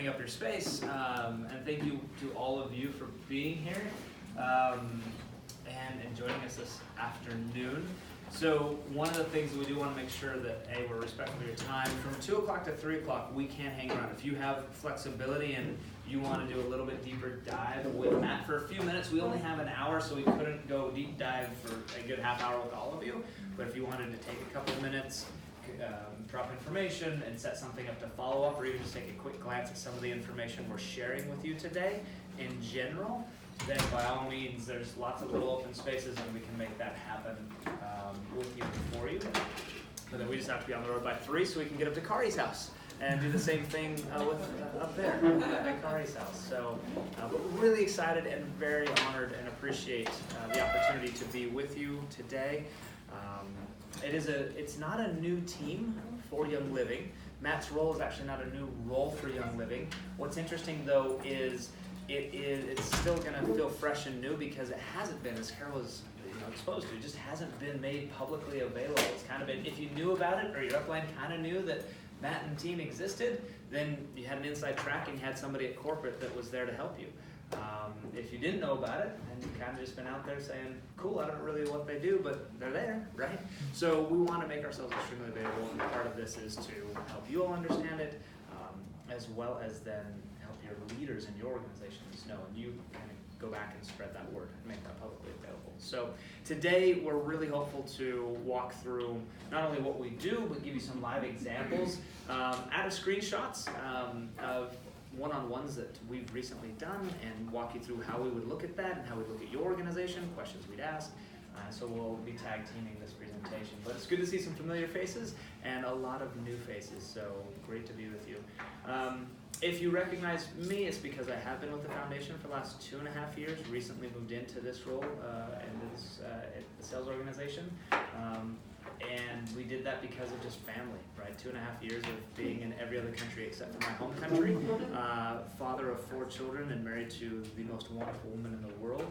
opening up your space, and thank you to all of you for being here and joining us this afternoon. So one of the things that we do want to make sure that we're respectful of your time. From 2 o'clock to 3 o'clock, we can't hang around. If you have flexibility and you want to do a little bit deeper dive with Matt for a few minutes, we only have an hour, so we couldn't go deep dive for a good half hour with all of you. But if you wanted to take a couple of minutes, drop information and set something up to follow up, or even just take a quick glance at some of the information we're sharing with you today in general, then by all means, there's lots of little open spaces and we can make that happen with you and for you. But then we just have to be on the road by 3 so we can get up to Kari's house and do the same thing up there at Kari's house. So but we're really excited and very honored and appreciate the opportunity to be with you today. It's not a new team for Young Living. Matt's role is actually not a new role for Young Living. What's interesting though is it's still going to feel fresh and new because it hasn't been, as Carol was exposed to, it just hasn't been made publicly available. It's kind of been, if you knew about it or your upline kind of knew that Matt and team existed, then you had an inside track and you had somebody at corporate that was there to help you. If you didn't know about it, then you've kind of just been out there saying, cool, I don't really know what they do, but they're there, right? So we want to make ourselves extremely available, and part of this is to help you all understand it, as well as then help your leaders in your organizations know, and you kind of go back and spread that word and make that publicly available. So today we're really hopeful to walk through not only what we do, but give you some live examples out of screenshots of one-on-ones that we've recently done, and walk you through how we would look at that and how we look at your organization, questions we'd ask. So we'll be tag teaming this presentation. But it's good to see some familiar faces and a lot of new faces, so great to be with you. If you recognize me, it's because I have been with the foundation for the last 2.5 years, recently moved into this role and this the sales organization. And we did that because of just family, right? 2.5 years of being in every other country except for my home country. Father of 4 children and married to the most wonderful woman in the world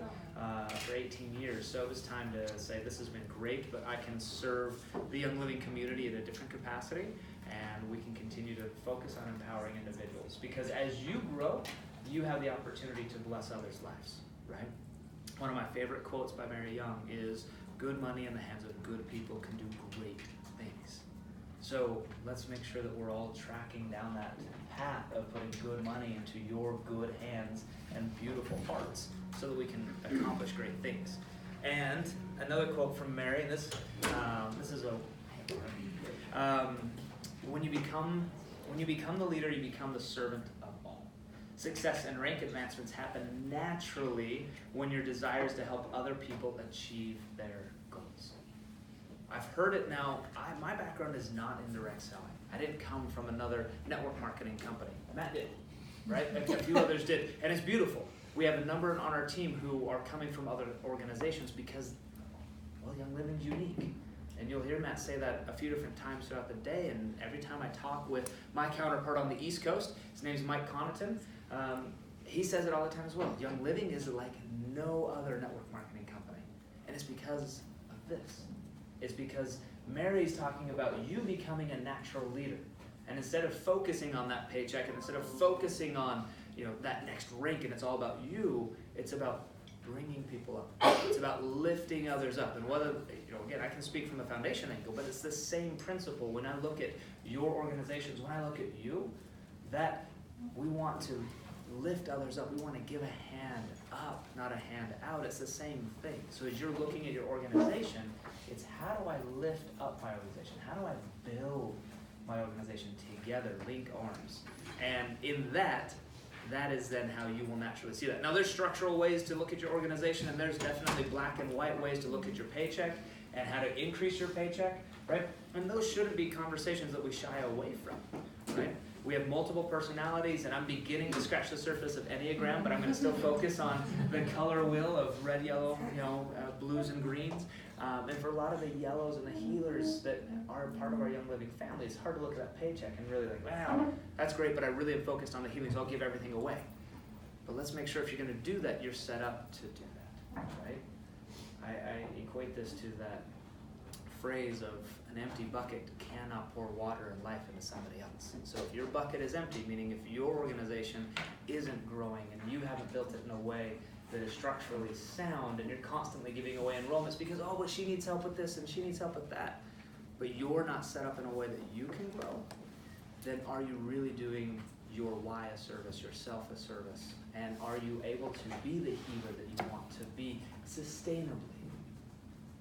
for 18 years. So it was time to say this has been great, but I can serve the Young Living community in a different capacity, and we can continue to focus on empowering individuals. Because as you grow, you have the opportunity to bless others' lives, right? One of my favorite quotes by Mary Young is, good money in the hands of good people can do great things. So let's make sure that we're all tracking down that path of putting good money into your good hands and beautiful hearts so that we can accomplish great things. And another quote from Mary, and this is when you become the leader, you become the servant of all. Success and rank advancements happen naturally when your desire is to help other people achieve their goals. I've heard it now. My background is not in direct selling. I didn't come from another network marketing company. Matt did, right? A few others did, and it's beautiful. We have a number on our team who are coming from other organizations because, well, Young Living's unique. And you'll hear Matt say that a few different times throughout the day, and every time I talk with my counterpart on the East Coast, his name's Mike Connaughton, he says it all the time as well. Young Living is like no other network marketing company. And it's because of this. It's because Mary's talking about you becoming a natural leader. And instead of focusing on that paycheck, and instead of focusing on that next rank, and it's all about you, it's about bringing people up. It's about lifting others up. And whether, again, I can speak from the foundation angle, but it's the same principle when I look at your organizations, when I look at you, that we want to lift others up. We want to give a hand up, not a hand out. It's the same thing. So as you're looking at your organization, it's how do I lift up my organization? How do I build my organization together, link arms? And in that is then how you will naturally see that. Now there's structural ways to look at your organization, and there's definitely black and white ways to look at your paycheck and how to increase your paycheck, right? And those shouldn't be conversations that we shy away from, right? We have multiple personalities, and I'm beginning to scratch the surface of Enneagram, but I'm going to still focus on the color wheel of red, yellow, blues and greens. And for a lot of the yellows and the healers that are part of our Young Living family, it's hard to look at that paycheck and really like, wow, that's great, but I really am focused on the healing, so I'll give everything away. But let's make sure if you're going to do that, you're set up to do that, right? I equate this to that phrase of an empty bucket cannot pour water and life into somebody else. So if your bucket is empty, meaning if your organization organization isn't growing and you haven't built it in a way that is structurally sound, and you're constantly giving away enrollments because, oh, but she needs help with this and she needs help with that, but you're not set up in a way that you can grow, then are you really doing your why a service, yourself a service? And are you able to be the healer that you want to be sustainably?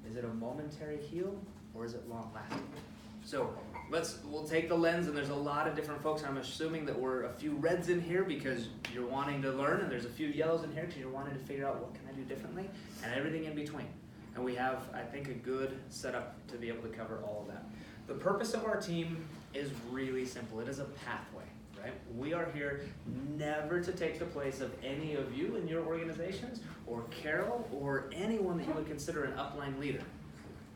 Is it a momentary heal or is it long lasting? So we'll take the lens, and there's a lot of different folks. I'm assuming that we're a few reds in here because you're wanting to learn, and there's a few yellows in here because you're wanting to figure out what can I do differently, and everything in between. And we have, I think, a good setup to be able to cover all of that. The purpose of our team is really simple. It is a pathway, right? We are here never to take the place of any of you in your organizations, or Carol, or anyone that you would consider an upline leader.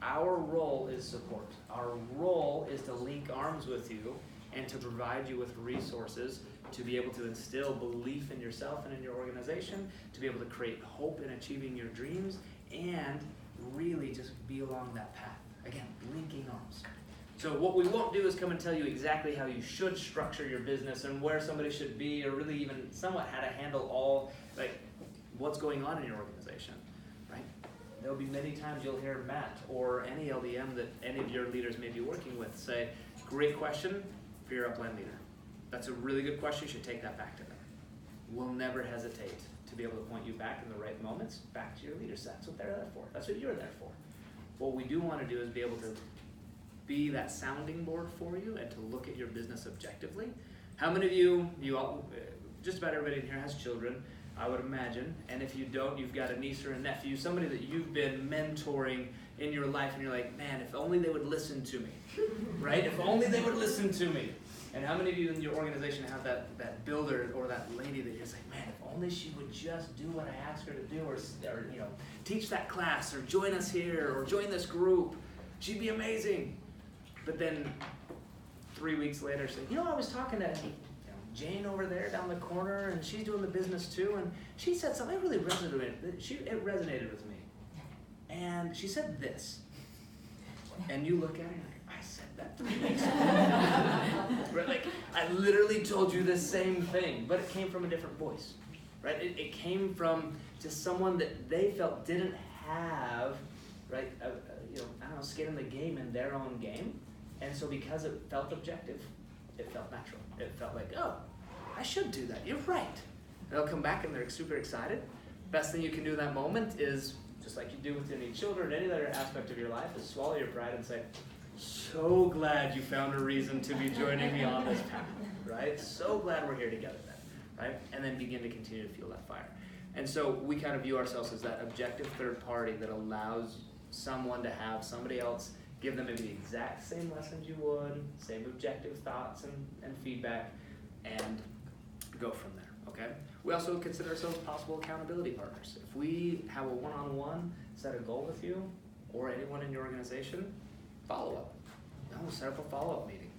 Our role is support. Our role is to link arms with you and to provide you with resources to be able to instill belief in yourself and in your organization, to be able to create hope in achieving your dreams, and really just be along that path. Again, linking arms. So what we won't do is come and tell you exactly how you should structure your business and where somebody should be, or really even somewhat how to handle all, like, what's going on in your organization, right? There'll be many times you'll hear Matt or any LDM that any of your leaders may be working with say, great question for your upline leader. That's a really good question. You should take that back to them. We'll never hesitate to be able to point you back in the right moments, back to your leaders. That's what they're there for. That's what you're there for. What we do want to do is be able to be that sounding board for you and to look at your business objectively. How many of you all, just about everybody in here has children, I would imagine, and if you don't, you've got a niece or a nephew, somebody that you've been mentoring in your life, and you're like, man, if only they would listen to me, right? If only they would listen to me. And how many of you in your organization have that builder or that lady that you're just like, man, if only she would just do what I asked her to do, or teach that class, or join us here, or join this group, she'd be amazing. But then 3 weeks later, she's like, I was talking to Jane over there down the corner, and she's doing the business too, and she said something that really resonated with me. And she said this. And you look at her and you're like, I said that 3 weeks ago. Right? Like, I literally told you the same thing, but it came from a different voice. Right? It came from just someone that they felt didn't have, right, skin in the game in their own game. And so because it felt objective, it felt natural. It felt like, oh, I should do that. You're right. And they'll come back and they're super excited. Best thing you can do in that moment is, just like you do with any children, any other aspect of your life, is swallow your pride and say, so glad you found a reason to be joining me on this path, right? So glad we're here together then, right? And then begin to continue to fuel that fire. And so we kind of view ourselves as that objective third party that allows someone to have somebody else give them maybe the exact same lessons you would, same objective thoughts and feedback, and go from there, okay? We also consider ourselves possible accountability partners. If we have a one-on-one, set a goal with you, or anyone in your organization, follow up. We'll set up a follow-up meeting,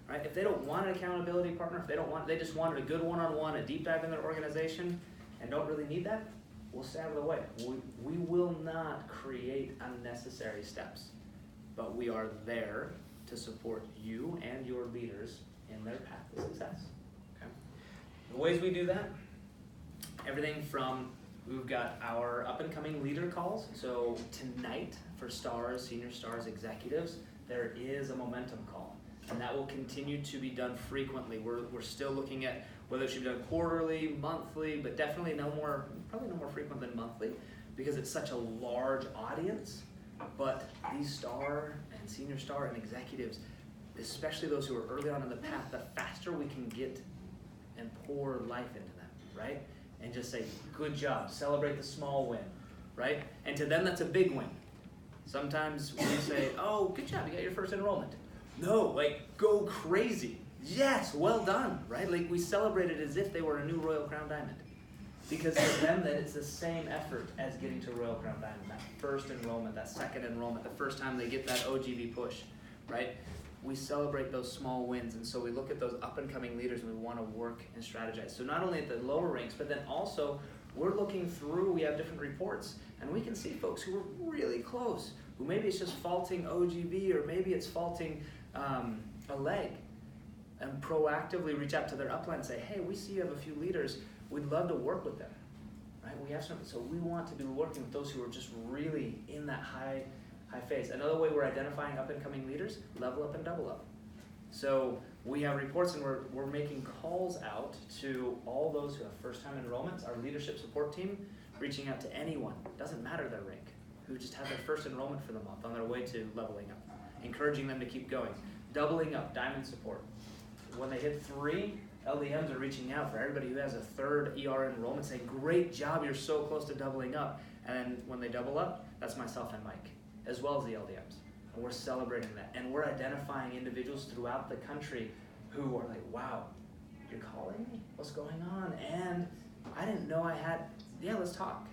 right? If they don't want an accountability partner, if they just wanted a good one-on-one, a deep dive in their organization, and don't really need that, we'll stay out of the way. We will not create unnecessary steps, but we are there to support you and your leaders in their path to success. Okay? The ways we do that, everything from, we've got our up-and-coming leader calls. So tonight, for stars, senior stars, executives, there is a momentum call, and that will continue to be done frequently. We're still looking at whether it should be done quarterly, monthly, but definitely probably no more frequent than monthly, because it's such a large audience. But these star and senior star and executives, especially those who are early on in the path, the faster we can get and pour life into them, right? And just say, good job, celebrate the small win, right? And to them, that's a big win. Sometimes we say, oh, good job, you got your first enrollment. No, like, go crazy. Yes, well done, right? Like, we celebrate it as if they were a new Royal Crown Diamond. Because for them, that it's the same effort as getting to Royal Crown Diamond. That first enrollment, that second enrollment, the first time they get that OGV push, right? We celebrate those small wins, and so we look at those up-and-coming leaders and we want to work and strategize. So not only at the lower ranks, but then also we're looking through, we have different reports, and we can see folks who are really close, who maybe it's just faulting OGV, or maybe it's faulting a leg. and proactively reach out to their upline and say, hey, we see you have a few leaders. We'd love to work with them. Right? We have some, so we want to be working with those who are just really in that high phase. Another way we're identifying up and coming leaders, level up and double up. So we have reports and we're making calls out to all those who have first-time enrollments, our leadership support team, reaching out to anyone, doesn't matter their rank, who just had their first enrollment for the month on their way to leveling up, encouraging them to keep going. Doubling up, diamond support. When they hit 3, LDMs are reaching out for everybody who has a 3rd ER enrollment, saying, great job, you're so close to doubling up. And then when they double up, that's myself and Mike, as well as the LDMs. And we're celebrating that. And we're identifying individuals throughout the country who are like, wow, you're calling me? What's going on? And I didn't know I had, yeah, let's talk.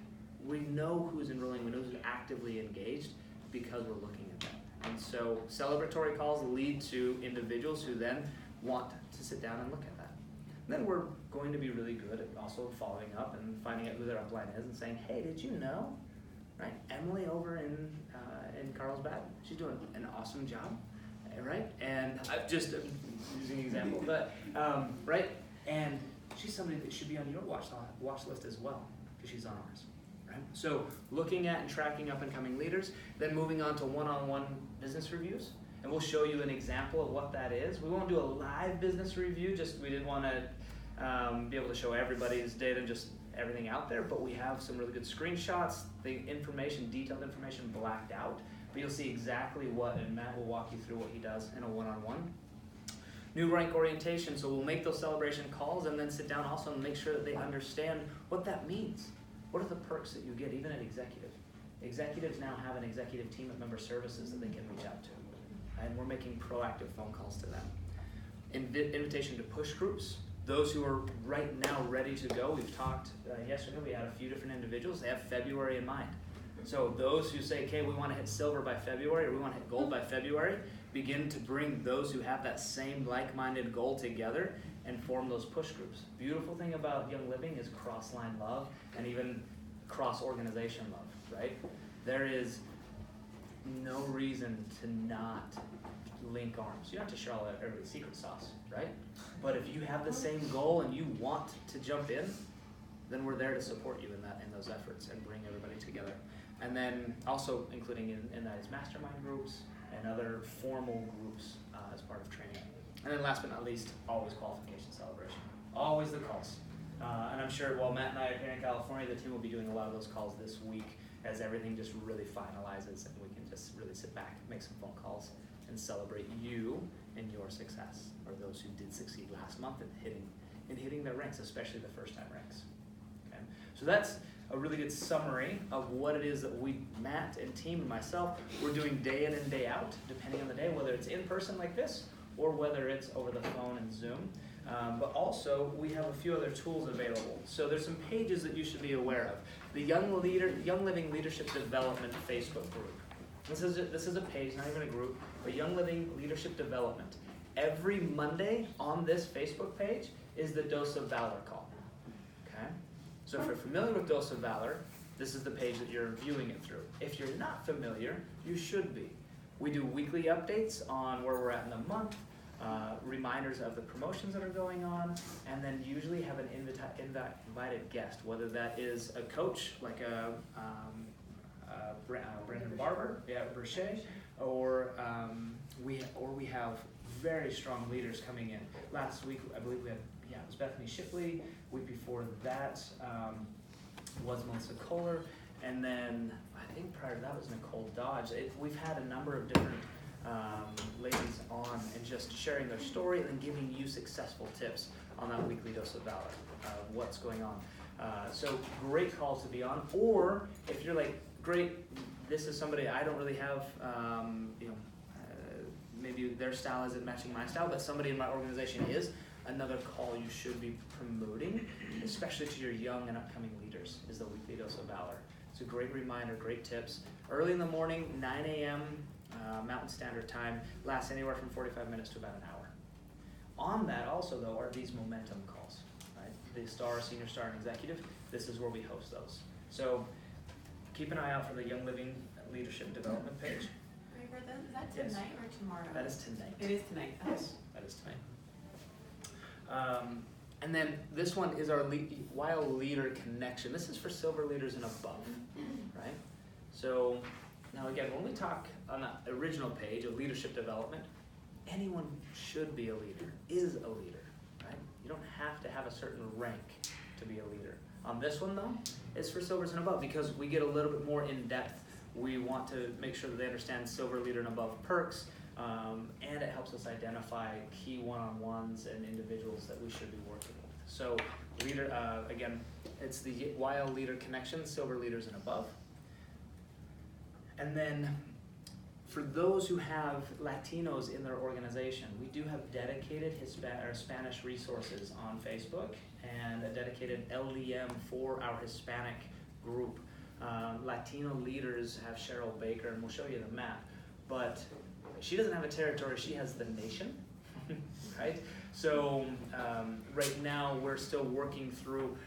We know who's enrolling, we know who's actively engaged because we're looking at that. And so celebratory calls lead to individuals who then want to sit down and look at that. And then we're going to be really good at also following up and finding out who their upline is and saying, hey, did you know? Right? Emily over in Carlsbad, she's doing an awesome job, right? And I'm just using an example, but right? And she's somebody that should be on your watch list as well, because she's on ours, right? So looking at and tracking up and coming leaders, then moving on to one-on-one business reviews, and we'll show you an example of what that is. We won't do a live business review, just we didn't want to be able to show everybody's data, just everything out there, but we have some really good screenshots, the information, detailed information blacked out, but you'll see exactly what, and Matt will walk you through what he does in a one-on-one. New rank orientation, so we'll make those celebration calls and then sit down also and make sure that they understand what that means. What are the perks that you get, even at executive? Executives now have an executive team of member services that they can reach out to, and we're making proactive phone calls to them. Invitation to push groups. Those who are right now ready to go, we've talked yesterday, we had a few different individuals, they have February in mind. So those who say, okay, we want to hit silver by February, or we want to hit gold by February, begin to bring those who have that same like-minded goal together and form those push groups. Beautiful thing about Young Living is cross-line love and even cross-organization love, right? There is no reason to not link arms. You don't have to share all everybody's secret sauce, right? But if you have the same goal and you want to jump in, then we're there to support you in those efforts and bring everybody together. And then also including in that is mastermind groups and other formal groups as part of training. And then last but not least, always qualification celebration. Always the calls. And I'm sure while Matt and I are here in California, the team will be doing a lot of those calls this week as everything just really finalizes and we can just really sit back, make some phone calls, and celebrate you and your success, or those who did succeed last month in hitting their ranks, especially the first-time ranks. Okay? So that's a really good summary of what it is that we, Matt and team and myself, we're doing day in and day out, depending on the day, whether it's in person like this or whether it's over the phone and Zoom. But also, we have a few other tools available. So there's some pages that you should be aware of. The Young Living Leadership Development Facebook group. This is a page, not even a group, but Young Living Leadership Development. Every Monday on this Facebook page is the Dose of Valor call. Okay? So if you're familiar with Dose of Valor, this is the page that you're viewing it through. If you're not familiar, you should be. We do weekly updates on where we're at in the month, reminders of the promotions that are going on, and then usually have an invited guest, whether that is a coach like Brandon Barber, Brochet, or we have very strong leaders coming in. Last week, I believe we had, it was Bethany Shipley. Week before that was Melissa Kohler, and then I think prior to that was Nicole Dodge. We've had a number of different ladies on and just sharing their story and then giving you successful tips on that weekly Dose of Valor, what's going on. So great calls to be on, or if you're like, great, this is somebody I don't really have, maybe their style isn't matching my style, but somebody in my organization is, another call you should be promoting, especially to your young and upcoming leaders, is the weekly Dose of Valor. It's a great reminder, great tips. Early in the morning, 9 a.m. Mountain Standard Time, lasts anywhere from 45 minutes to about an hour. On that also, though, are these momentum calls, right? The Star, Senior Star, and Executive, this is where we host those. So keep an eye out for the Young Living Leadership Development page. Is that tonight or tomorrow? That is tonight. It is tonight. Yes, that is tonight. And then this one is our WILE Leader Connection. This is for silver leaders and above, right? So now again, when we talk on the original page of leadership development, anyone should be a leader, is a leader, right? You don't have to have a certain rank to be a leader. On this one though, it's for silvers and above because we get a little bit more in depth. We want to make sure that they understand silver leader and above perks, and it helps us identify key one-on-ones and individuals that we should be working with. So leader, again, it's the WILE Leader Connection, silver leaders and above. And then for those who have Latinos in their organization, we do have dedicated Spanish resources on Facebook and a dedicated LDM for our Hispanic group. Latino leaders have Cheryl Baker, and we'll show you the map, but she doesn't have a territory, she has the nation, right? So right now we're still working through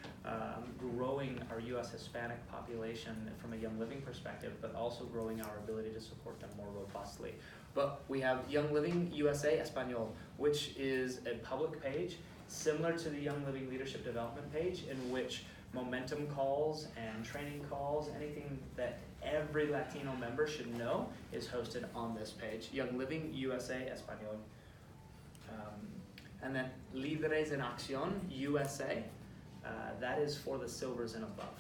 growing our U.S. Hispanic population from a Young Living perspective, but also growing our ability to support them more robustly. But we have Young Living USA Espanol, which is a public page similar to the Young Living Leadership Development page, in which momentum calls and training calls, anything that every Latino member should know, is hosted on this page, Young Living USA Espanol. And then Líderes en Acción USA, that is for the silvers and above.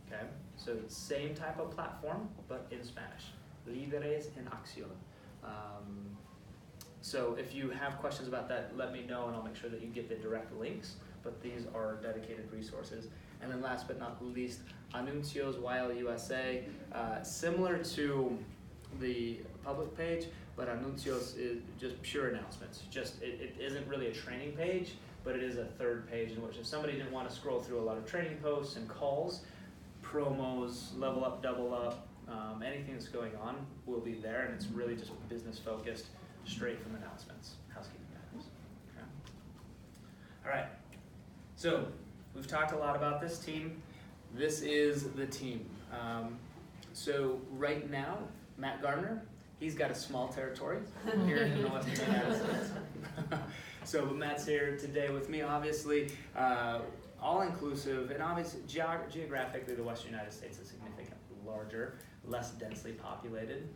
Okay, so same type of platform, but in Spanish. Líderes en Acción. So if you have questions about that, let me know and I'll make sure that you get the direct links, but these are dedicated resources. And then last but not least, Anuncios WILE USA, similar to the public page, but Anuncios is just pure announcements. Just it isn't really a training page, but it is a third page in which if somebody didn't want to scroll through a lot of training posts and calls, promos, level up, double up, anything that's going on will be there, and it's really just business focused, straight from announcements, housekeeping matters. Okay. All right, so we've talked a lot about this team. This is the team. So right now, Matt Gardner, he's got a small territory here in the Western United States. So Matt's here today with me, obviously, all-inclusive, and obviously geographically the Western United States is significantly larger, less densely populated,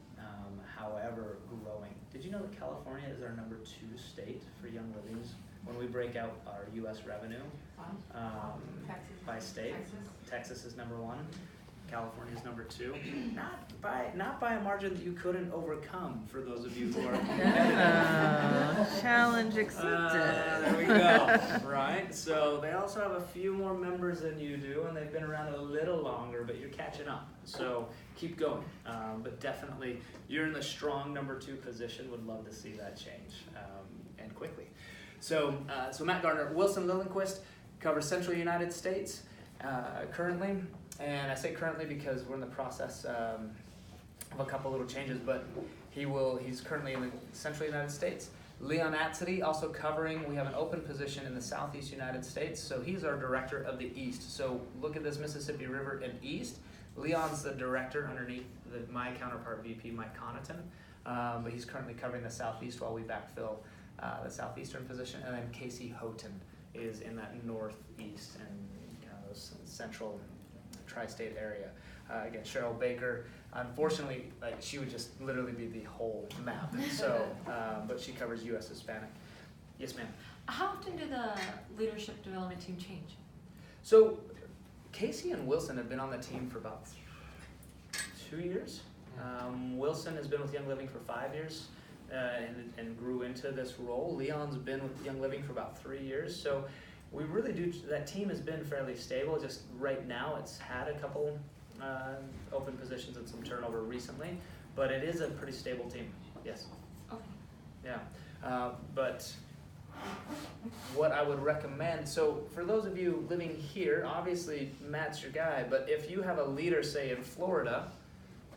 however growing. Did you know that California is our #2 state for Young Livings when we break out our U.S. revenue by state? Texas is #1. California is #2. Not by a margin that you couldn't overcome for those of you who are challenge accepted. There we go. Right? So they also have a few more members than you do, and they've been around a little longer, but you're catching up. So keep going. But definitely, you're in the strong #2 position. Would love to see that change, and quickly. So Matt Gardner, Wilson Lillenquist covers Central United States currently. And I say currently because we're in the process of a couple little changes, but he's currently in the Central United States. Leon Atzity also covering, we have an open position in the Southeast United States, so he's our director of the East. So look at this Mississippi River in East. Leon's the director underneath my counterpart VP, Mike Connaughton, but he's currently covering the Southeast while we backfill the Southeastern position. And then Casey Houghton is in that Northeast and kind of those central tri-state area. Again, Cheryl Baker, unfortunately, she would just literally be the whole map. So, but she covers U.S. Hispanic. Yes, ma'am. How often do the leadership development team change? So, Casey and Wilson have been on the team for about 2 years. Wilson has been with Young Living for 5 years and grew into this role. Leon's been with Young Living for about 3 years. So, we really do, that team has been fairly stable. Just right now it's had a couple open positions and some turnover recently, but it is a pretty stable team. Yes. Okay. Yeah. But what I would recommend, so for those of you living here, obviously Matt's your guy, but if you have a leader, say in Florida,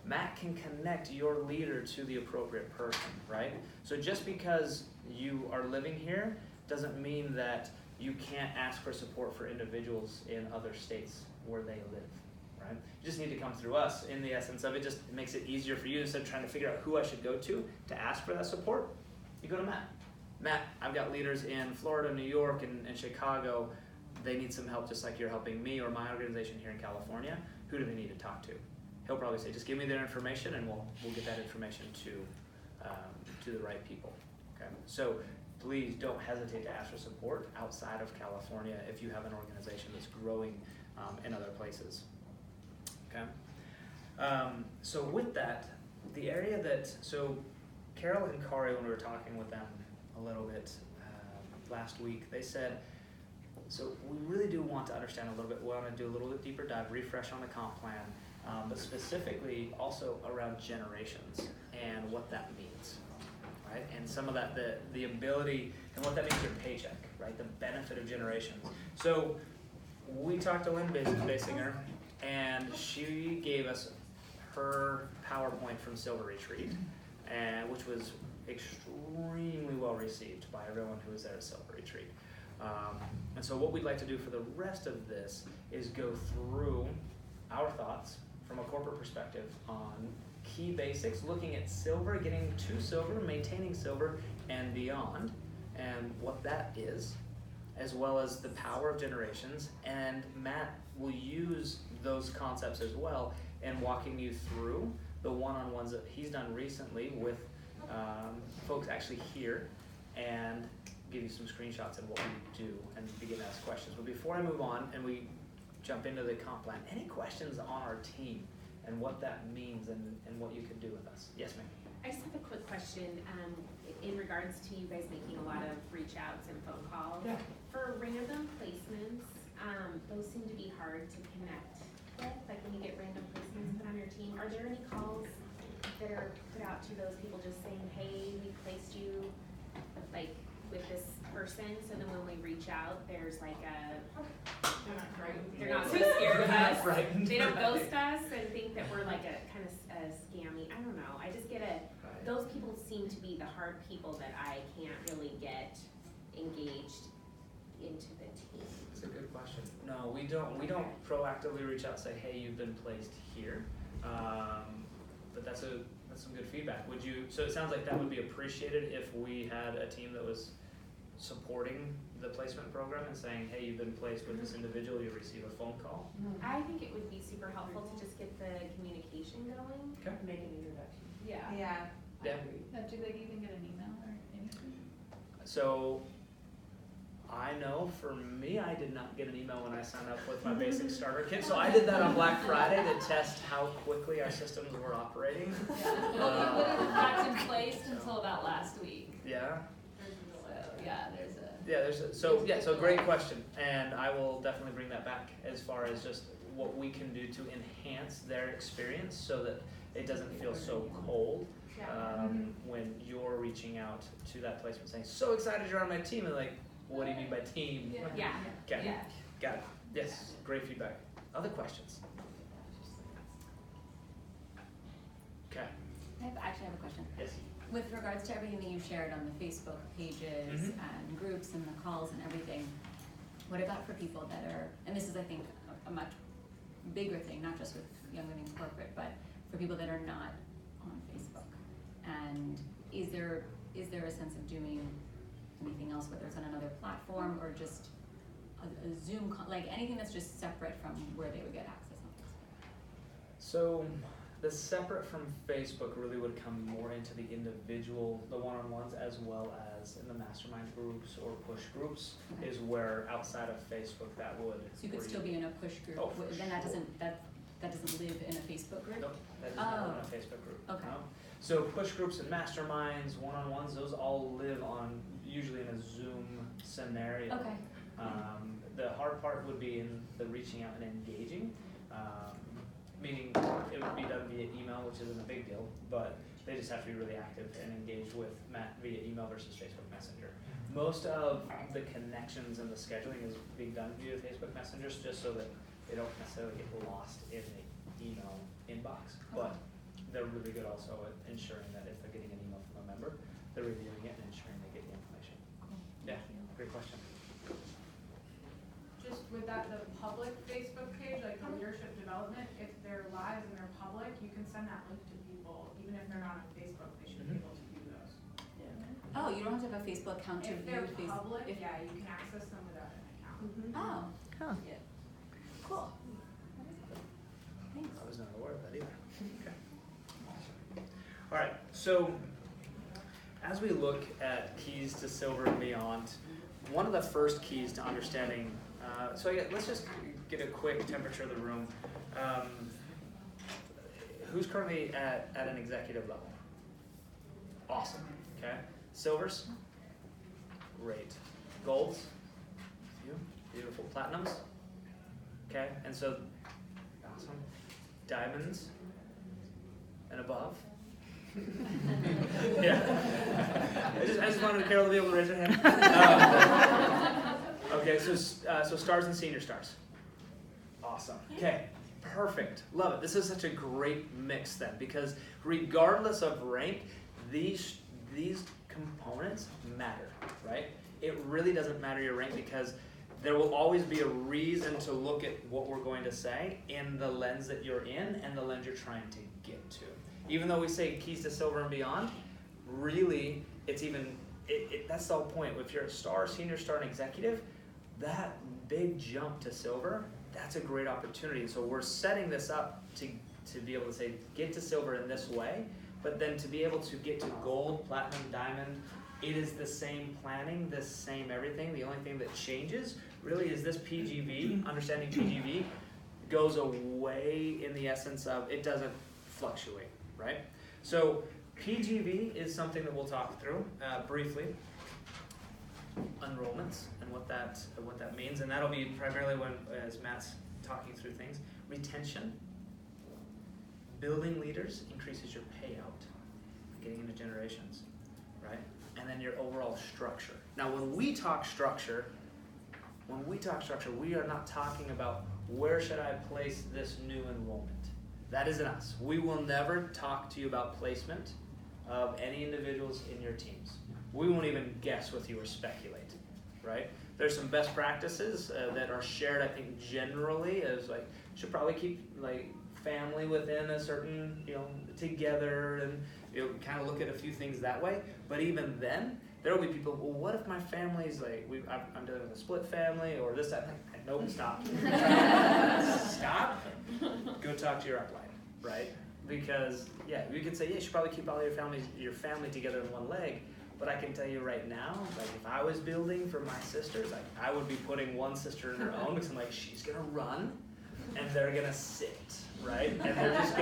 Matt can connect your leader to the appropriate person, right? So just because you are living here doesn't mean that you can't ask for support for individuals in other states where they live, right? You just need to come through us. In the essence of it, just makes it easier for you instead of trying to figure out who I should go to ask for that support. You go to Matt, Matt, I've got leaders in Florida, New York, and Chicago. They need some help just like you're helping me or my organization here in California. Who do they need to talk to? He'll probably say, just give me their information and we'll get that information to the right people. Okay. So please don't hesitate to ask for support outside of California if you have an organization that's growing in other places. Okay. So with that, the area that, so Carol and Kari, when we were talking with them a little bit last week, they said, so we really do want to understand a little bit, we want to do a little bit deeper dive, refresh on the comp plan, but specifically also around generations and what that means, right? And some of that, the ability and what that means to your paycheck, right? The benefit of generations. So we talked to Lynn Basinger, and she gave us her PowerPoint from Silver Retreat, and which was extremely well received by everyone who was there at Silver Retreat. And so what we'd like to do for the rest of this is go through our thoughts from a corporate perspective on key basics, looking at silver, getting to silver, maintaining silver, and beyond, and what that is, as well as the power of generations. And Matt will use those concepts as well in walking you through the one-on-ones that he's done recently with folks actually here, and give you some screenshots of what we do and begin to ask questions. But before I move on and we jump into the comp plan, any questions on our team and what that means and what you can do with us? Yes, ma'am. I just have a quick question in regards to you guys making a lot of reach outs and phone calls. Yeah. For random placements, those seem to be hard to connect with, like when you get random placements put on your team. Are there any calls that are put out to those people just saying, hey, we placed you like with this person, so then when we reach out, there's like they're not so scared of us. Right. They don't ghost us and think that we're like a kind of a scammy. I don't know. I just get those people seem to be the hard people that I can't really get engaged into the team. That's a good question. No, we don't proactively reach out and say, hey, you've been placed here. But that's some good feedback. Would you, so it sounds like that would be appreciated if we had a team that was supporting the placement program and saying, hey, you've been placed with this individual, you receive a phone call. I think it would be super helpful to just get the communication going. Okay. Make an introduction. Yeah. Yeah. Do they even get an email or anything? So I know for me, I did not get an email when I signed up with my basic starter kit. So I did that on Black Friday to test how quickly our systems were operating. That's in place until about last week. Yeah. So yeah, So great question, and I will definitely bring that back as far as just what we can do to enhance their experience so that it doesn't feel so cold when you're reaching out to that placement saying, so excited you're on my team, and like, what do you mean by team? Yeah. Okay, Yeah. got it. Yes, great feedback. Other questions? Okay, I actually have a question. yes. With regards to everything that you shared on the Facebook pages and groups and the calls and everything, what about for people that are, and this is I think a much bigger thing, not just with Young Living Corporate, but for people that are not on Facebook? And is there a sense of doing anything else, whether it's on another platform or just a Zoom, like anything that's just separate from where they would get access on Facebook? So the separate from Facebook really would come more into the individual, the one-on-ones, as well as in the mastermind groups or push groups, is where outside of Facebook that would. So you could still be in a push group, Oh, for then that doesn't live in a Facebook group? Nope, that is not in a Facebook group. Okay. No. So push groups and masterminds, one-on-ones, those all live on, usually in a Zoom scenario. Okay. The hard part would be in the reaching out and engaging, meaning it would be done via email, which isn't a big deal, but they just have to be really active and engage with Matt via email versus Facebook Messenger. Most of the connections and the scheduling is being done via Facebook Messengers just so that they don't necessarily get lost in the email inbox, but they're really good also at ensuring that if they're getting an email from a member, they're reviewing it and ensuring they get the information. Yeah, great question. Just with that, the public Facebook page, like the leadership development, if they're live and they're public, you can send that link to people, even if they're not on Facebook, they should be able to view those. Oh, you don't have to have a Facebook account to If view they're Facebook. public, yeah, you can access them without an account. Oh, Huh. yeah. Cool. Thanks. I was not aware of that either. Okay. All right, so as we look at keys to silver and beyond, one of the first keys to understanding, let's just get a quick temperature of the room. Who's currently at an executive level? Awesome, okay. Silvers? Great. Golds? You? Beautiful. Platinums? Okay, and so, awesome. Diamonds? And above? Yeah. I just wanted Carol to be able to raise her hand. Okay, so stars and senior stars. Awesome. Okay, perfect. Love it. This is such a great mix then, because regardless of rank, these components matter, right? It really doesn't matter your rank, because there will always be a reason to look at what we're going to say in the lens that you're in and the lens you're trying to get to. Even though we say keys to silver and beyond, really, it's even, that's the whole point. If you're a star, senior star, and executive, that big jump to silver, that's a great opportunity. So we're setting this up to be able to say, get to silver in this way, but then to be able to get to gold, platinum, diamond, it is the same planning, the same everything. The only thing that changes really is this PGV, understanding PGV, goes away in the essence of, it doesn't fluctuate, right? So PGV is something that we'll talk through briefly. Enrollments and what that means, and that'll be primarily when, as Matt's talking through things. Retention. Building leaders increases your payout, getting into generations, right? And then your overall structure. Now, when we talk structure, we are not talking about where should I place this new enrollment. That isn't us. We will never talk to you about placement of any individuals in your teams. We won't even guess with you or speculate, right? There's some best practices that are shared, I think, generally as like, should probably keep like family within a certain, together, and kind of look at a few things that way. But even then, there will be people, well, what if my family's like, I'm dealing with a split family or this, that, and nope, stop. Stop. Go talk to your upline, right? Because, yeah, we could say, yeah, you should probably keep all your family together in one leg. But I can tell you right now, like if I was building for my sisters, like I would be putting one sister in her own, because I'm like, she's gonna run and they're gonna sit, right? And they're just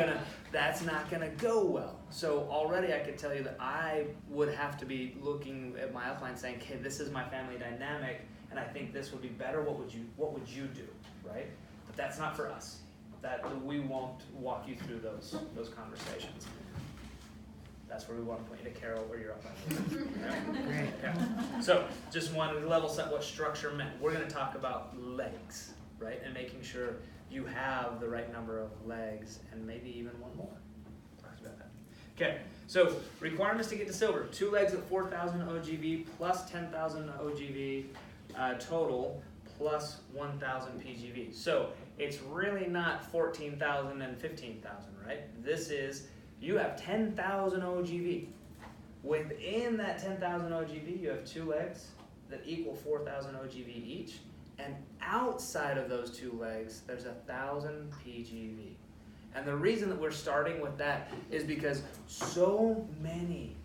that's not gonna go well. So already I could tell you that I would have to be looking at my upline saying, okay, this is my family dynamic, and I think this would be better. What would you do, right? But that's not for us. We won't walk you through those conversations. That's where we want to point you to Carol or your upline. Great. Okay. So just wanted to level set what structure meant. We're going to talk about legs, right? And making sure you have the right number of legs and maybe even one more. Talk about that. Okay, so requirements to get to silver. 2 legs at 4,000 OGV plus 10,000 OGV total plus 1,000 PGV. So it's really not 14,000 and 15,000, right? This is, you have 10,000 OGV. Within that 10,000 OGV, you have 2 legs that equal 4,000 OGV each. And outside of those 2 legs, there's 1,000 PGV. And the reason that we're starting with that is because so many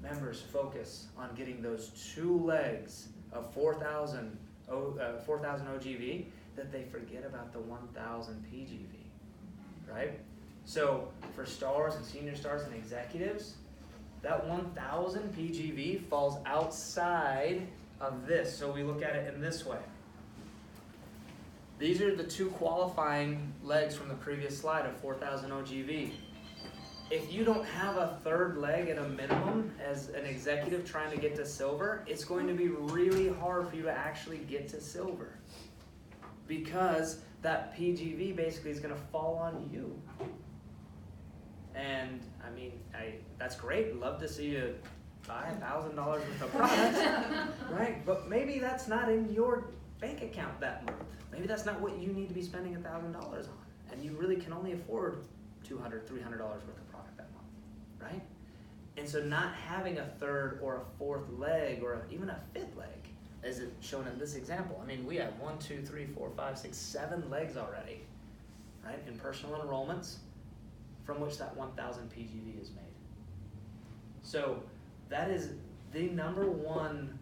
members focus on getting those 2 legs of 4,000 OGV that they forget about the 1,000 PGV, right? So for stars and senior stars and executives, that 1,000 PGV falls outside of this. So we look at it in this way. These are the 2 qualifying legs from the previous slide of 4,000 OGV. If you don't have a 3rd leg at a minimum as an executive trying to get to silver, it's going to be really hard for you to actually get to silver, because that PGV basically is going to fall on you. And I mean, that's great. Love to see you buy $1,000 worth of product, right? But maybe that's not in your bank account that month. Maybe that's not what you need to be spending $1,000 on, and you really can only afford $200, $300 worth of product that month, right? And so not having a third or a fourth leg or even a fifth leg, as it shown in this example. I mean, we have 1, 2, 3, 4, 5, 6, 7 legs already, right, in personal enrollments from which that 1,000 PGV is made. So that is the number one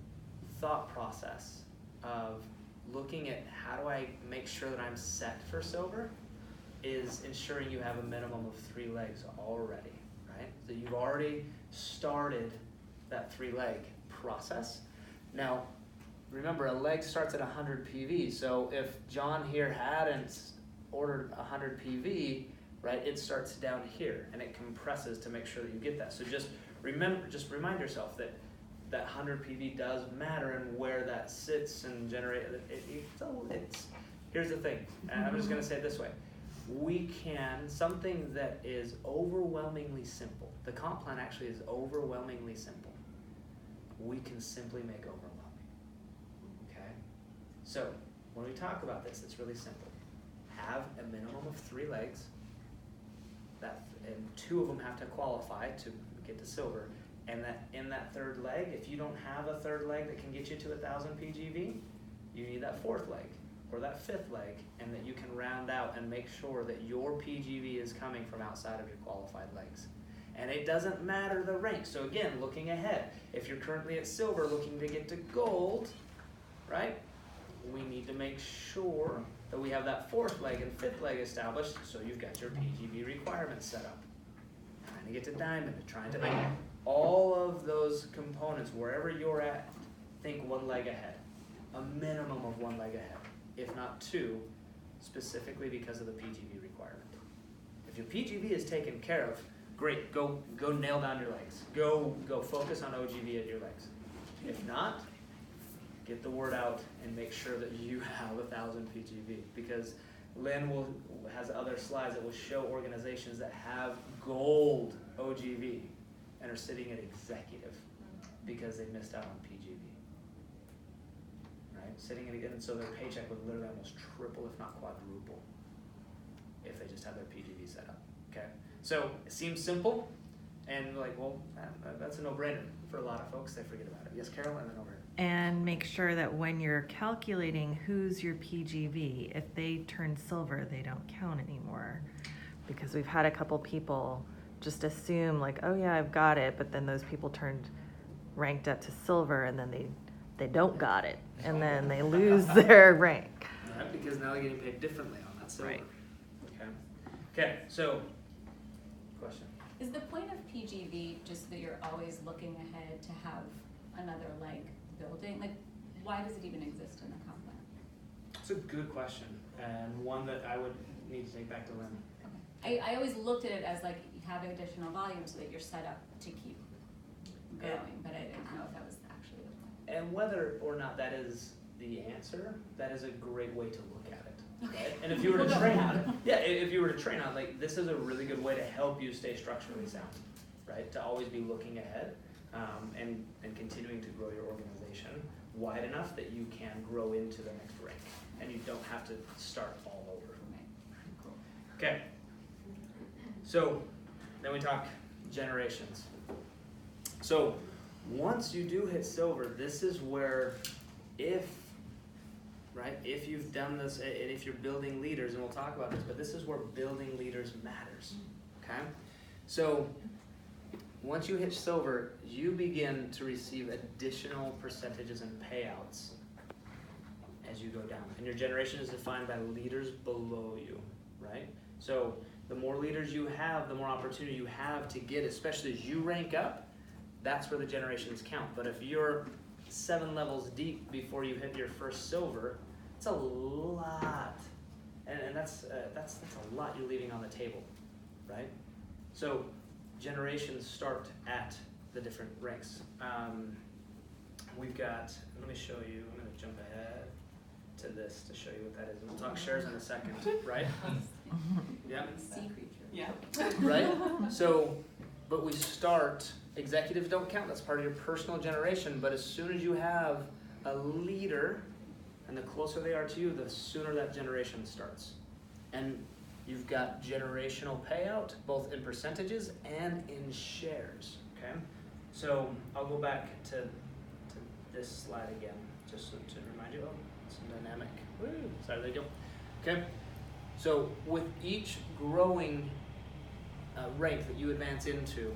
thought process of looking at how do I make sure that I'm set for silver, is ensuring you have a minimum of 3 legs already, right? So you've already started that 3-leg process. Now, remember, a leg starts at 100 PV, so if John here hadn't ordered 100 PV, right, it starts down here and it compresses to make sure that you get that. So just remind yourself that that 100 PV does matter and where that sits and generate here's the thing, and I'm just going to say it this way. We can, something that is overwhelmingly simple, the comp plan actually is overwhelmingly simple, we can simply make overwhelming, okay? So when we talk about this, it's really simple. Have a minimum of 3 legs, and 2 of them have to qualify to get to silver, and that in that 3rd leg, if you don't have a 3rd leg that can get you to 1,000 PGV, you need that 4th leg or that 5th leg, and that you can round out and make sure that your PGV is coming from outside of your qualified legs. And it doesn't matter the rank. So again, looking ahead, if you're currently at silver looking to get to gold, right, we need to make sure that we have that 4th leg and 5th leg established, so you've got your PGV requirements set up. Trying to get to diamond, trying to make all of those components, wherever you're at, think 1 leg ahead. A minimum of 1 leg ahead, if not 2, specifically because of the PGV requirement. If your PGV is taken care of, great, go nail down your legs. Go focus on OGV at your legs. If not, get the word out and make sure that you have 1,000 PGV, because Lynn has other slides that will show organizations that have gold OGV and are sitting at executive because they missed out on PGV. Right? Sitting at, and so their paycheck would literally almost triple, if not quadruple, if they just had their PGV set up. Okay? So it seems simple, and like, well, that's a no-brainer for a lot of folks. They forget about it. Yes, Carol, and then over here. And make sure that when you're calculating who's your PGV, if they turn silver, they don't count anymore. Because we've had a couple people just assume like, oh yeah, I've got it, but then those people ranked up to silver, and then they don't got it, and then they lose their rank. Right, because now they're getting paid differently on that silver. Right. Okay, so, question. Is the point of PGV just that you're always looking ahead to have another leg building? Like, why does it even exist in the comp plan? It's a good question, and one that I would need to take back to Lynn. Okay. I always looked at it as like having additional volume so that you're set up to keep going, but I didn't know if that was actually the point. And whether or not that is the answer, that is a great way to look at it. Right? And if you were to train on it, if you were to train on it, like, this is a really good way to help you stay structurally sound, right? To always be looking ahead, and continuing to grow your organization wide enough that you can grow into the next rank, and you don't have to start all over. Cool. Okay. So then we talk generations. So once you do hit silver, this is where, if you've done this, and if you're building leaders, and we'll talk about this, but this is where building leaders matters, okay? So once you hit silver, you begin to receive additional percentages and payouts as you go down. And your generation is defined by leaders below you, right? So the more leaders you have, the more opportunity you have to get, especially as you rank up, that's where the generations count. But if you're 7 levels deep before you hit your first silver, it's a lot, and that's a lot you're leaving on the table, right? So generations start at the different ranks. We've got, let me show you, I'm going to jump ahead to this to show you what that is. And we'll talk shares in a second, right? Yeah. Sea creature. Yeah. Right? So, but we start, executives don't count, that's part of your personal generation, but as soon as you have a leader, and the closer they are to you, the sooner that generation starts. And you've got generational payout, both in percentages and in shares, Okay, so I'll go back to this slide again, just to remind you. Oh, some dynamic. Woo, sorry, there you go. Okay, so with each growing rank that you advance into,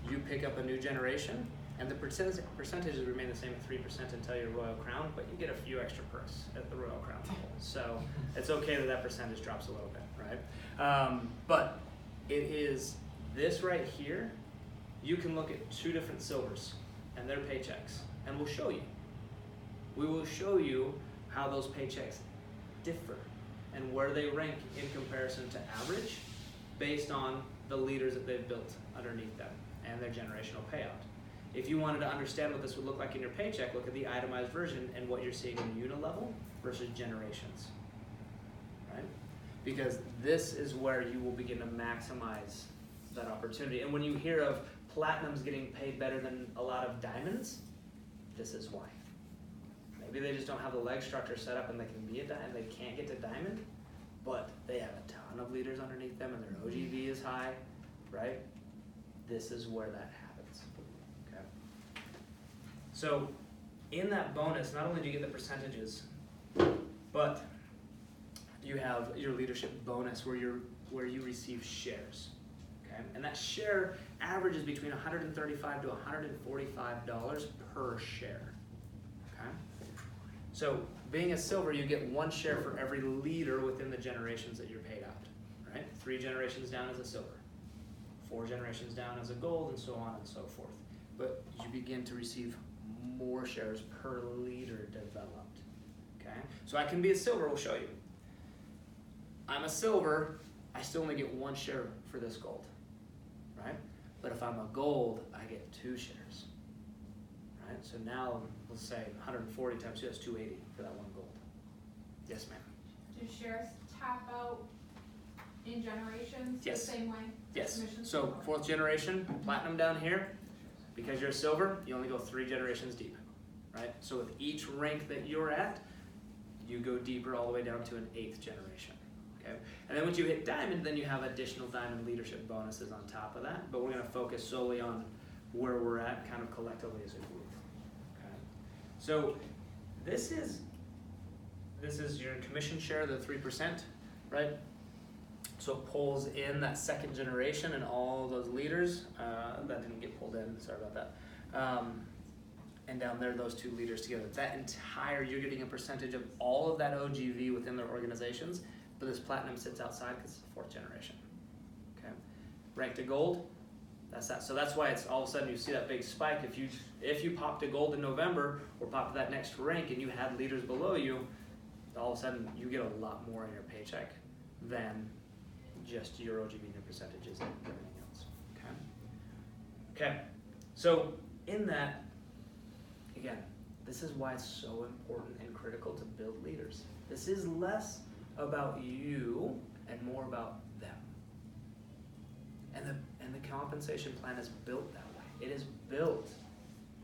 you pick up a new generation, and the percentages remain the same at 3% until your royal crown, but you get a few extra perks at the royal crown level. So it's okay that percentage drops a little bit, right? But it is this right here. You can look at 2 different silvers and their paychecks, and we'll show you. We will show you how those paychecks differ and where they rank in comparison to average based on the leaders that they've built underneath them and their generational payout. If you wanted to understand what this would look like in your paycheck, look at the itemized version and what you're seeing in unilevel versus generations, right? Because this is where you will begin to maximize that opportunity. And when you hear of platinums getting paid better than a lot of diamonds, this is why. Maybe they just don't have the leg structure set up and they can be a diamond, they can't get to diamond, but they have a ton of leaders underneath them and their OGV is high, right? This is where that happens, okay? So in that bonus, not only do you get the percentages, but you have your leadership bonus where you receive shares, okay? And that share averages between $135 to $145 per share, okay? So being a silver, you get 1 share for every leader within the generations that you're paid out, right? 3 generations down as a silver, 4 generations down as a gold, and so on and so forth. But you begin to receive more shares per leader developed, okay? So I can be a silver, we'll show you. I'm a silver, I still only get 1 share for this gold, right? But if I'm a gold, I get 2 shares, right? So now, let's say 140 times 2, that's 280 for that 1 gold. Yes, ma'am. Do shares tap out in generations the Yes. same way? Yes, Commissions? so 4th generation, platinum down here, because you're a silver, you only go 3 generations deep, right? So with each rank that you're at, you go deeper all the way down to an 8th generation, okay? And then once you hit diamond, then you have additional diamond leadership bonuses on top of that, but we're gonna focus solely on where we're at kind of collectively as a group, okay? So this is your commission share, the 3%, right? So it pulls in that 2nd generation and all those leaders. That didn't get pulled in, sorry about that. And down there, those 2 leaders together. That entire, you're getting a percentage of all of that OGV within their organizations, but this platinum sits outside because it's the 4th generation, okay? Rank to gold, that's that. So that's why it's all of a sudden you see that big spike. If you pop to gold in November or pop to that next rank and you had leaders below you, all of a sudden you get a lot more in your paycheck than just your OGV and your percentages and everything else, okay? Okay, so in that, again, this is why it's so important and critical to build leaders. This is less about you and more about them. And the compensation plan is built that way. It is built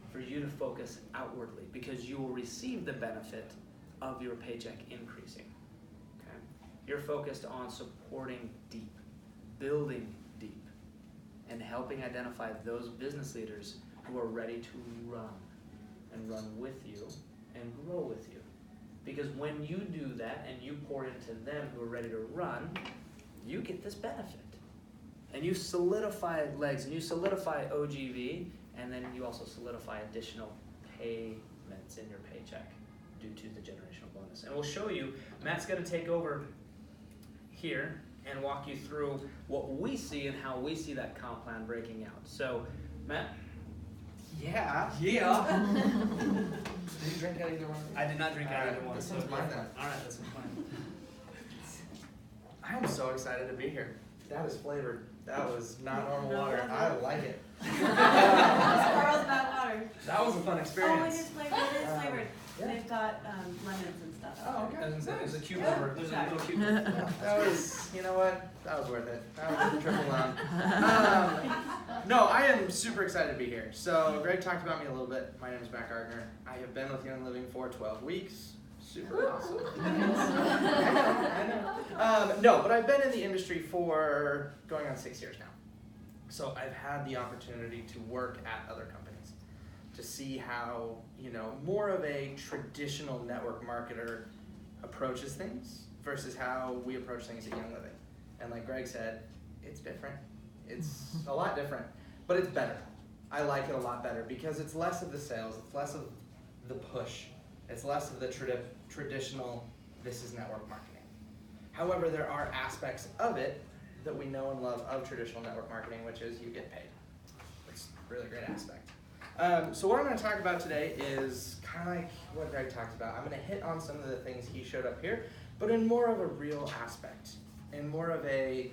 for you to focus outwardly because you will receive the benefit of your paycheck increasing. You're focused on supporting deep, building deep, and helping identify those business leaders who are ready to run with you and grow with you. Because when you do that and you pour into them who are ready to run, you get this benefit. And you solidify legs and you solidify OGV, and then you also solidify additional payments in your paycheck due to the generational bonus. And we'll show you, Matt's gonna take over here and walk you through what we see and how we see that comp plan breaking out. So, Matt? Yeah. Did you drink out either one? I did not drink out of either one. This one's mine then. Alright, this one's mine. I am so excited to be here. That is flavored. That was not normal water. I like it. Squirrels about water. That was a fun Oh, it experience. is flavored, it is flavored. yeah. They've got lemons and stuff. Oh, okay. There's a cube Yeah. over. There's a Sorry. little cube. That was, you know what? That was worth it. That was a triple down. No, I am super excited to be here. So Greg talked about me a little bit. My name is Matt Gardner. I have been with Young Living for 12 weeks. Super awesome. I know. No, but I've been in the industry for going on 6 years now. So I've had the opportunity to work at other companies to see how, more of a traditional network marketer approaches things versus how we approach things at Young Living. And like Greg said, it's different. It's a lot different, but it's better. I like it a lot better because it's less of the sales, it's less of the push, it's less of the traditional, this is network marketing. However, there are aspects of it that we know and love of traditional network marketing, which is you get paid. It's a really great aspect. So what I'm going to talk about today is kind of like what Greg talked about. I'm going to hit on some of the things he showed up here, but in more of a real aspect, in more of a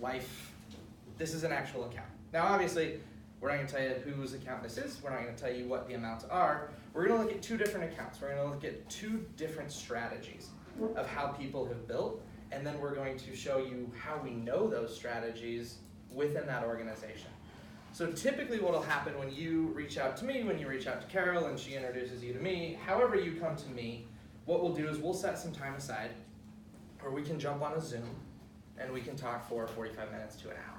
life, this is an actual account. Now obviously, we're not going to tell you whose account this is, we're not going to tell you what the amounts are. We're going to look at two different accounts. We're going to look at two different strategies of how people have built, and then we're going to show you how we know those strategies within that organization. So typically what will happen when you reach out to me, when you reach out to Carol and she introduces you to me, however you come to me, what we'll do is we'll set some time aside where we can jump on a Zoom and we can talk for 45 minutes to an hour.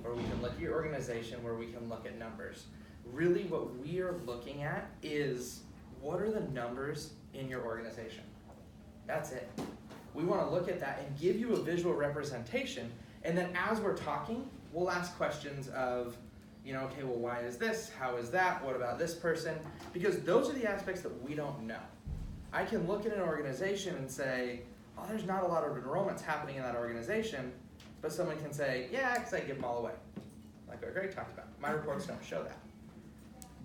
Or we can look at your organization, where we can look at numbers. Really what we are looking at is, what are the numbers in your organization? That's it. We want to look at that and give you a visual representation, and then as we're talking, we'll ask questions of, okay, well, why is this? How is that? What about this person? Because those are the aspects that we don't know. I can look at an organization and say, oh, there's not a lot of enrollments happening in that organization, but someone can say, yeah, because I give them all away. Like what Greg talked about. My reports don't show that.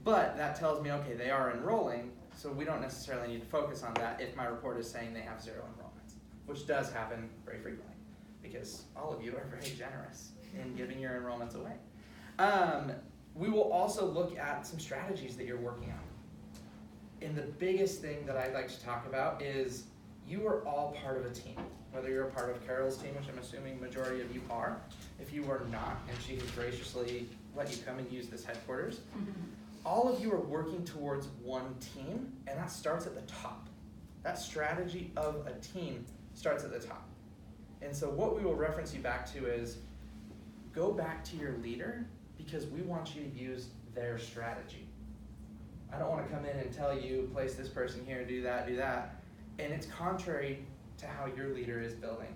But that tells me, okay, they are enrolling, so we don't necessarily need to focus on that if my report is saying they have 0 enrollments, which does happen very frequently because all of you are very generous in giving your enrollments away. We will also look at some strategies that you're working on. And the biggest thing that I'd like to talk about is you are all part of a team. Whether you're a part of Carol's team, which I'm assuming majority of you are. If you are not, and she has graciously let you come and use this headquarters, all of you are working towards one team, and that starts at the top. That strategy of a team starts at the top. And so what we will reference you back to is, go back to your leader because we want you to use their strategy. I don't want to come in and tell you, place this person here, do that, and it's contrary to how your leader is building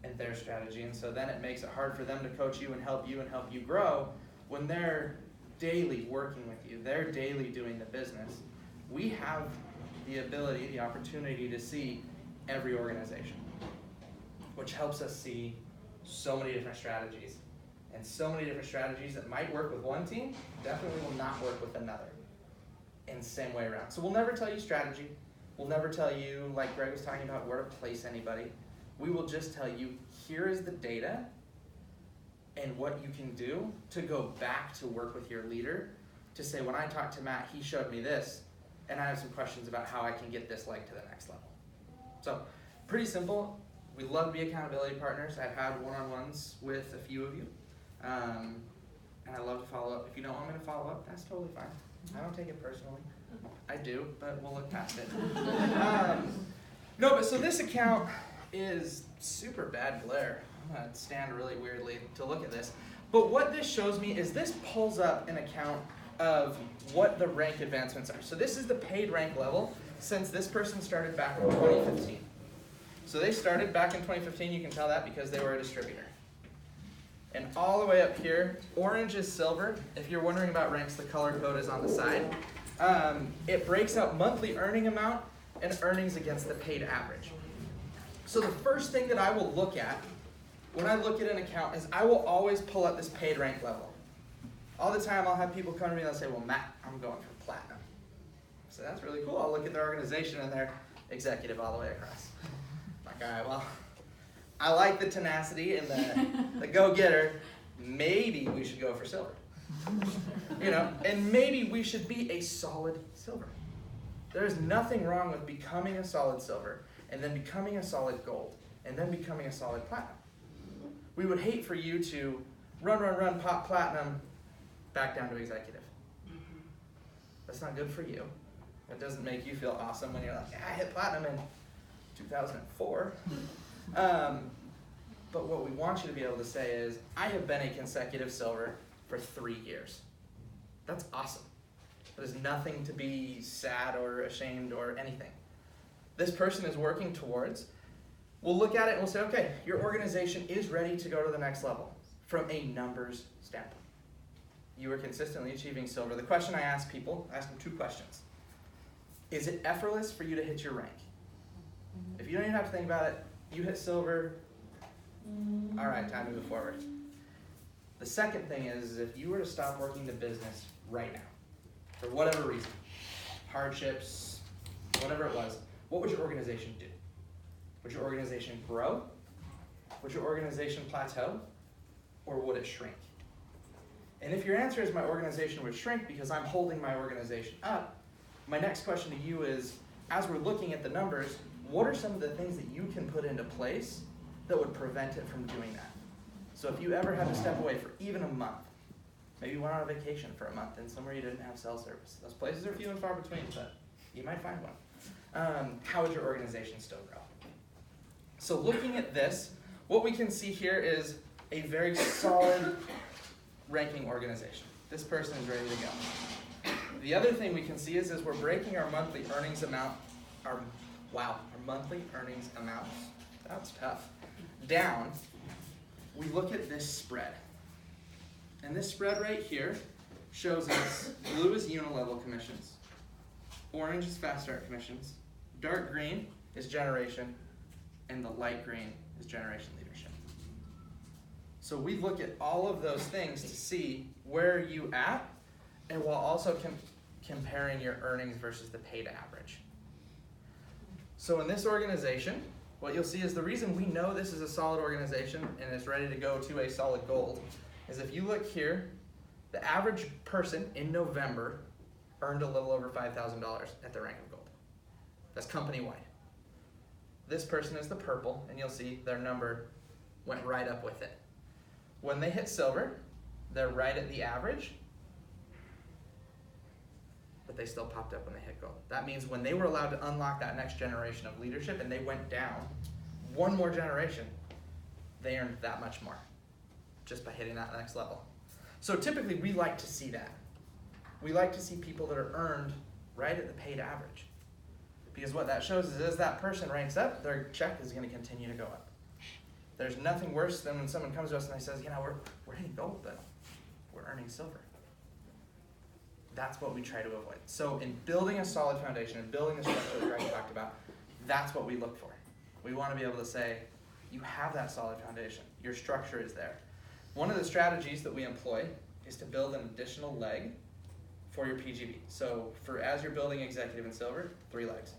and their strategy. And so then it makes it hard for them to coach you and help you grow when they're daily working with you, they're daily doing the business. We have the ability, the opportunity to see every organization, which helps us see so many different strategies. And so many different strategies that might work with one team definitely will not work with another in the same way around. So we'll never tell you strategy. We'll never tell you, like Greg was talking about, where to place anybody. We will just tell you, here is the data and what you can do to go back to work with your leader to say, when I talked to Matt, he showed me this, and I have some questions about how I can get this leg to the next level. So pretty simple. We love to be accountability partners. I've had one-on-ones with a few of you, and I love to follow up. If you don't want me to follow up, that's totally fine. I don't take it personally. I do, but we'll look past it. No, but so this account is super bad glare. I'm gonna stand really weirdly to look at this. But what this shows me is this pulls up an account of what the rank advancements are. So this is the paid rank level since this person started back in 2015. So they started back in 2015, you can tell that because they were a distributor. And all the way up here, orange is silver. If you're wondering about ranks, the color code is on the side. It breaks out monthly earning amount and earnings against the paid average. So the first thing that I will look at when I look at an account is I will always pull up this paid rank level. All the time I'll have people come to me and they'll say, well, Matt, I'm going for platinum. So that's really cool. I'll look at their organization and they're executive all the way across. I'm like, all right, well, I like the tenacity and the go-getter. Maybe we should go for silver. And maybe we should be a solid silver. There's nothing wrong with becoming a solid silver and then becoming a solid gold and then becoming a solid platinum. We would hate for you to run, pop platinum, back down to executive. That's not good for you. It doesn't make you feel awesome when you're like, yeah, I hit platinum in 2004. But But what we want you to be able to say is, I have been a consecutive silver for 3 years. That's awesome. That is nothing to be sad or ashamed or anything. This person is working towards, we'll look at it and we'll say, okay, your organization is ready to go to the next level from a numbers standpoint. You are consistently achieving silver. The question I ask people, I ask them 2 questions. Is it effortless for you to hit your rank? If you don't even have to think about it, you hit silver, all right, time to move forward. The second thing is if you were to stop working the business right now, for whatever reason, hardships, whatever it was, what would your organization do? Would your organization grow? Would your organization plateau? Or would it shrink? And if your answer is my organization would shrink because I'm holding my organization up, my next question to you is, as we're looking at the numbers, what are some of the things that you can put into place that would prevent it from doing that? So if you ever had to step away for even a month, maybe you went on a vacation for a month and somewhere you didn't have cell service. Those places are few and far between, but you might find one. How would your organization still grow? So looking at this, what we can see here is a very solid ranking organization. This person is ready to go. The other thing we can see is as we're breaking our monthly earnings amount, our monthly earnings amounts, that's tough, down, we look at this spread. And this spread right here shows us blue is unilevel commissions, orange is fast start commissions, dark green is generation, and the light green is generation leadership. So we look at all of those things to see where are you at, and while also comparing your earnings versus the paid average. So in this organization, what you'll see is the reason we know this is a solid organization and is ready to go to a solid gold is if you look here, the average person in November earned a little over $5,000 at the rank of gold. That's company-wide. This person is the purple, and you'll see their number went right up with it. When they hit silver, they're right at the average, but they still popped up when they hit gold. That means when they were allowed to unlock that next generation of leadership and they went down one more generation, they earned that much more just by hitting that next level. So typically we like to see that. We like to see people that are earned right at the paid average. Because what that shows is as that person ranks up, their check is going to continue to go up. There's nothing worse than when someone comes to us and they says, we're hitting gold, but we're earning silver. That's what we try to avoid. So in building a solid foundation and building the structure that Greg talked about, that's what we look for. We want to be able to say, you have that solid foundation. Your structure is there. One of the strategies that we employ is to build an additional leg for your PGV. So as you're building executive and silver, 3 legs.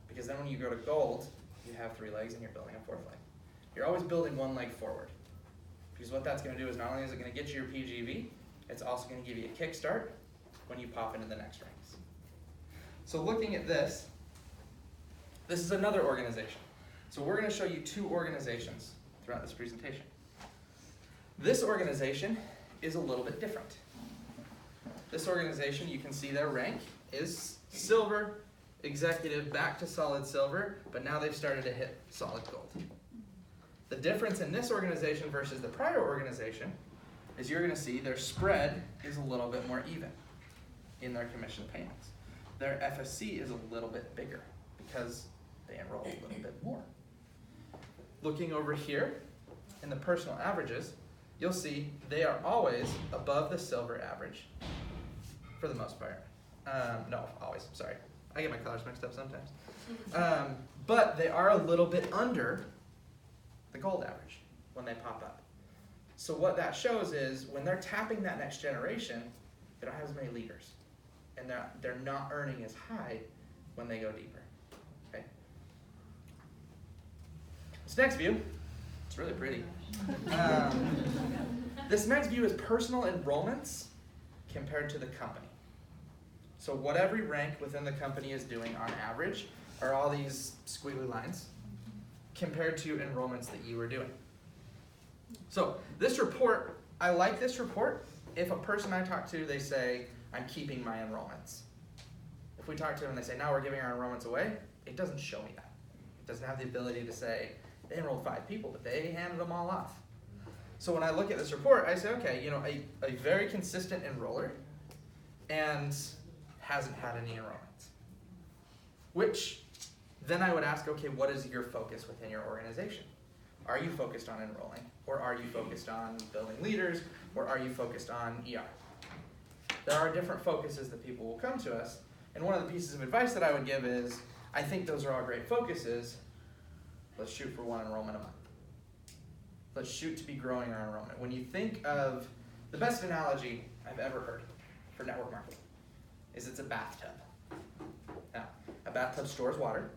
Because then when you go to gold, you have 3 legs and you're building a 4th leg. You're always building 1 leg forward. Because what that's going to do is not only is it going to get you your PGV, it's also going to give you a kickstart when you pop into the next ranks. So looking at this is another organization. So we're going to show you 2 organizations throughout this presentation. This organization is a little bit different. This organization, you can see their rank is silver, executive, back to solid silver, but now they've started to hit solid gold. The difference in this organization versus the prior organization is you're going to see their spread is a little bit more even in their commission payments. Their FSC is a little bit bigger because they enroll a little bit more. Looking over here in the personal averages, you'll see they are always above the silver average for the most part. No, always, sorry. I get my colors mixed up sometimes. But they are a little bit under the gold average when they pop up. So what that shows is when they're tapping that next generation, they don't have as many leaders. And they're not earning as high when they go deeper. Okay? This next view, it's really pretty. This next view is personal enrollments compared to the company. So what every rank within the company is doing on average are all these squiggly lines compared to enrollments that you were doing. So this report, I like this report if a person I talk to, they say, I'm keeping my enrollments. If we talk to them and they say, now we're giving our enrollments away, it doesn't show me that. It doesn't have the ability to say, They enrolled 5 people, but they handed them all off. So when I look at this report, I say, okay, a very consistent enroller and hasn't had any enrollments. Which then I would ask, okay, what is your focus within your organization? Are you focused on enrolling? Or are you focused on building leaders? Or are you focused on ER? There are different focuses that people will come to us. And one of the pieces of advice that I would give is, I think those are all great focuses. Let's shoot for 1 enrollment a month. Let's shoot to be growing our enrollment. When you think of the best analogy I've ever heard for network marketing is it's a bathtub. Now, a bathtub stores water.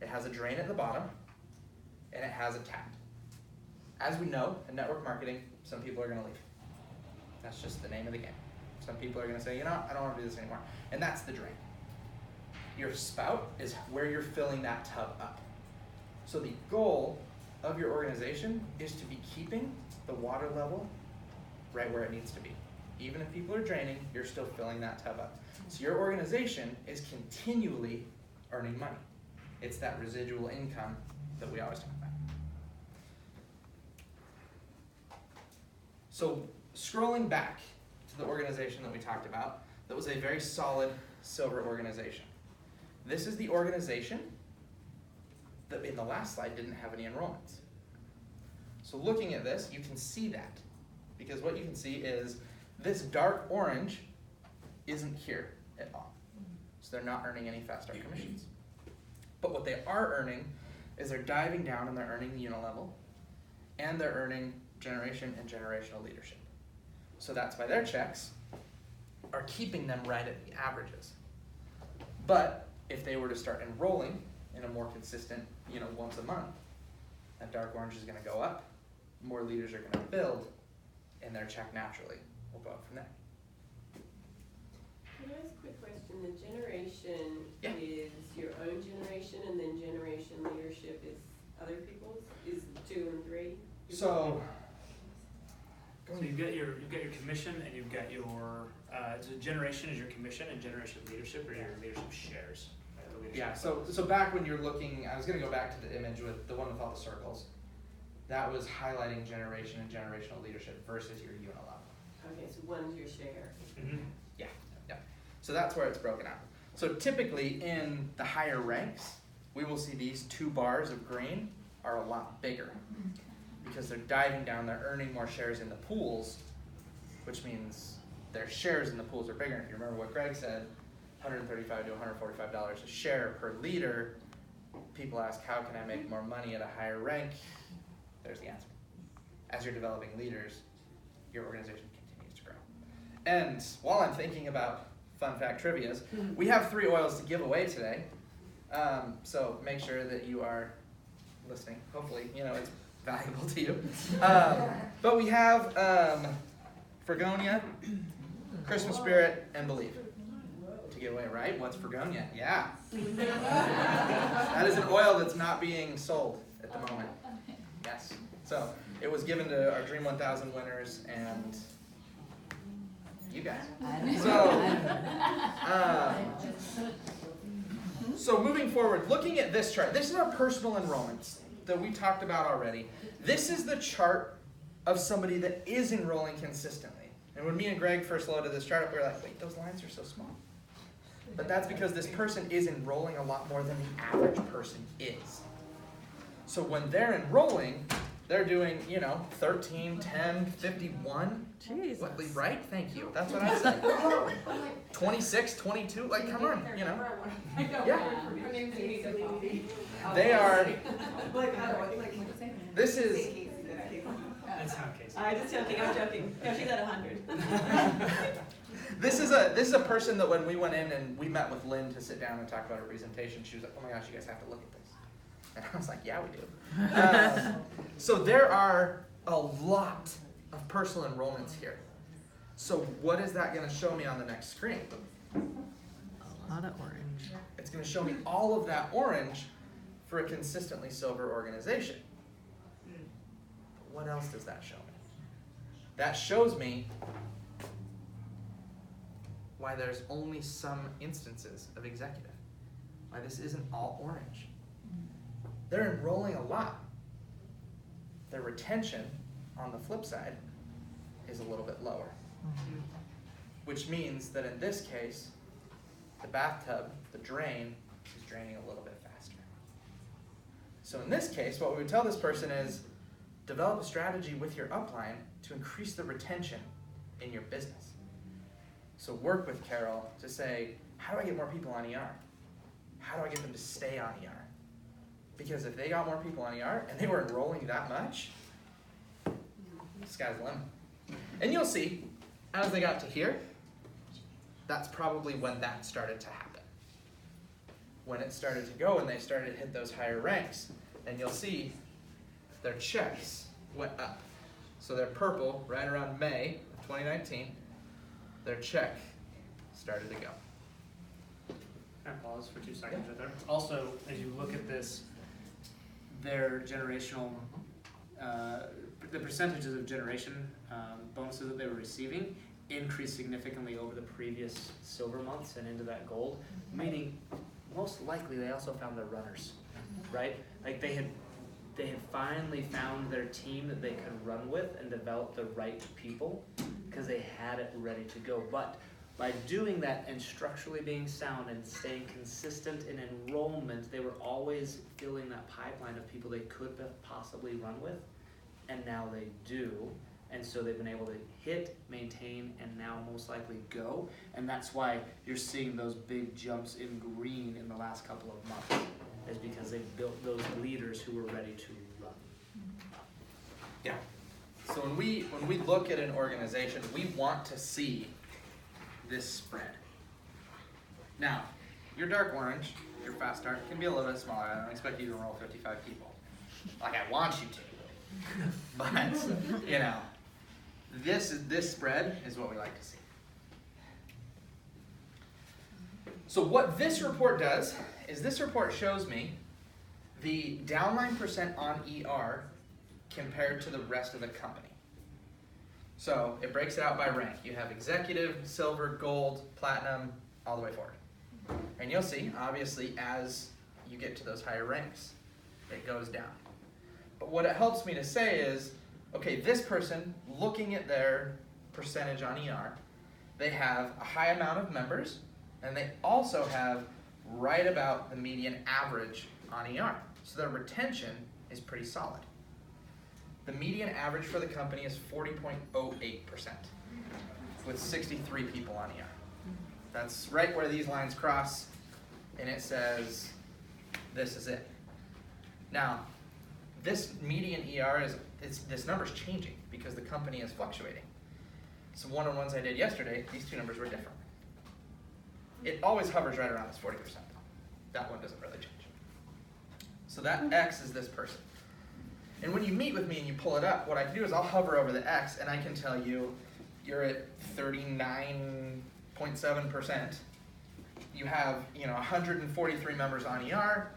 It has a drain at the bottom, and it has a tap. As we know, in network marketing, some people are going to leave. That's just the name of the game. Some people are going to say, I don't want to do this anymore. And that's the drain. Your spout is where you're filling that tub up. So the goal of your organization is to be keeping the water level right where it needs to be. Even if people are draining, you're still filling that tub up. So your organization is continually earning money. It's that residual income that we always talk about. So scrolling back to the organization that we talked about, that was a very solid silver organization. This is the organization that in the last slide didn't have any enrollments. So looking at this, you can see that. Because what you can see is this dark orange isn't here at all. So they're not earning any fast start commissions. But what they are earning is they're diving down and they're earning the unit level, and they're earning generation and generational leadership. So that's why their checks are keeping them right at the averages. But if they were to start enrolling in a more consistent, once a month, that dark orange is going to go up, more leaders are going to build, and their check naturally will go up from there. Can I ask a quick question? The generation Yeah. is your own generation, and then generation leadership is other people's? Is 2 and 3? So you've got your commission, and you've got your so generation is your commission, and generation leadership are your leadership shares. The leadership yeah, so back when you're looking, I was going to go back to the image with the one with all the circles. That was highlighting generation and generational leadership versus your unit level. Okay, so one's your share. Mm-hmm. Yeah. So that's where it's broken out. So typically in the higher ranks, we will see these 2 bars of green are a lot bigger because they're diving down, they're earning more shares in the pools, which means their shares in the pools are bigger. And if you remember what Greg said, $135 to $145 a share per leader. People ask, how can I make more money at a higher rank? There's the answer. As you're developing leaders, your organization continues to grow. And while I'm thinking about fun fact trivias, we have 3 oils to give away today. So make sure that you are listening. Hopefully, it's valuable to you. But we have Fregonia, Christmas Spirit, and Believe to give away, right? What's Fregonia? Yeah. That is an oil that's not being sold at the moment. Yes. So it was given to our Dream 1000 winners and you guys. So moving forward, looking at this chart, this is our personal enrollments that we talked about already. This is the chart of somebody that is enrolling consistently. And when me and Greg first loaded this chart up, we were like, wait, those lines are so small. But that's because this person is enrolling a lot more than the average person is. So when they're enrolling, they're doing, 13, 10, 51. Jesus. What, right? Thank you. That's what I said. 26, 22. Like, come on, Yeah. They are. This is. That's not case. I'm just joking, I'm joking. No, she's at 100. This is a person that when we went in and we met with Lynn to sit down and talk about her presentation, she was like, oh my gosh, you guys have to look at this. And I was like, yeah, we do. So there are a lot of personal enrollments here. So what is that going to show me on the next screen? A lot of orange. It's going to show me all of that orange for a consistently silver organization. What else does that show me? That shows me why there's only some instances of executive. Why this isn't all orange. They're enrolling a lot, retention on the flip side is a little bit lower. Which means that in this case, the bathtub, the drain, is draining a little bit faster. So in this case, what we would tell this person is develop a strategy with your upline to increase the retention in your business. So work with Carol to say, how do I get more people on ER? How do I get them to stay on ER? Because if they got more people on ER and they were enrolling that much, sky's the limit. And you'll see, as they got to here, that's probably when that started to happen. When it started to go and they started to hit those higher ranks, and you'll see their checks went up. So they're purple right around May of 2019. Their check started to go. Can I pause for 2 seconds right there? Also, as you look at this, their generational, the percentages of generation bonuses that they were receiving increased significantly over the previous silver months and into that gold, meaning most likely they also found their runners, right? Like they had finally found their team that they could run with and develop the right people because they had it ready to go. But by doing that and structurally being sound and staying consistent in enrollment, they were always filling that pipeline of people they could possibly run with, and now they do. And so they've been able to hit, maintain, and now most likely go. And that's why you're seeing those big jumps in green in the last couple of months, is because they've built those leaders who were ready to run. Yeah. So when we look at an organization, we want to see this spread. Now, your dark orange, your fast start, can be a little bit smaller. I don't expect you to enroll 55 people. Like I want you to. But, you know, this spread is what we like to see. So what this report does is this report shows me the downline percent on ER compared to the rest of the company. So it breaks it out by rank. You have executive, silver, gold, platinum, all the way forward. And you'll see, obviously, as you get to those higher ranks, it goes down. But what it helps me to say is, okay, this person, looking at their percentage on ER, they have a high amount of members, and they also have right about the median average on ER. So their retention is pretty solid. The median average for the company is 40.08%, with 63 people on ER. That's right where these lines cross, and it says, this is it. Now, this median ER this number's changing because the company is fluctuating. So one-on-ones I did yesterday, these two numbers were different. It always hovers right around this 40%. That one doesn't really change. So that X is this person. And when you meet with me and you pull it up, what I can do is I'll hover over the X and I can tell you you're at 39.7%. You have 143 members on ER,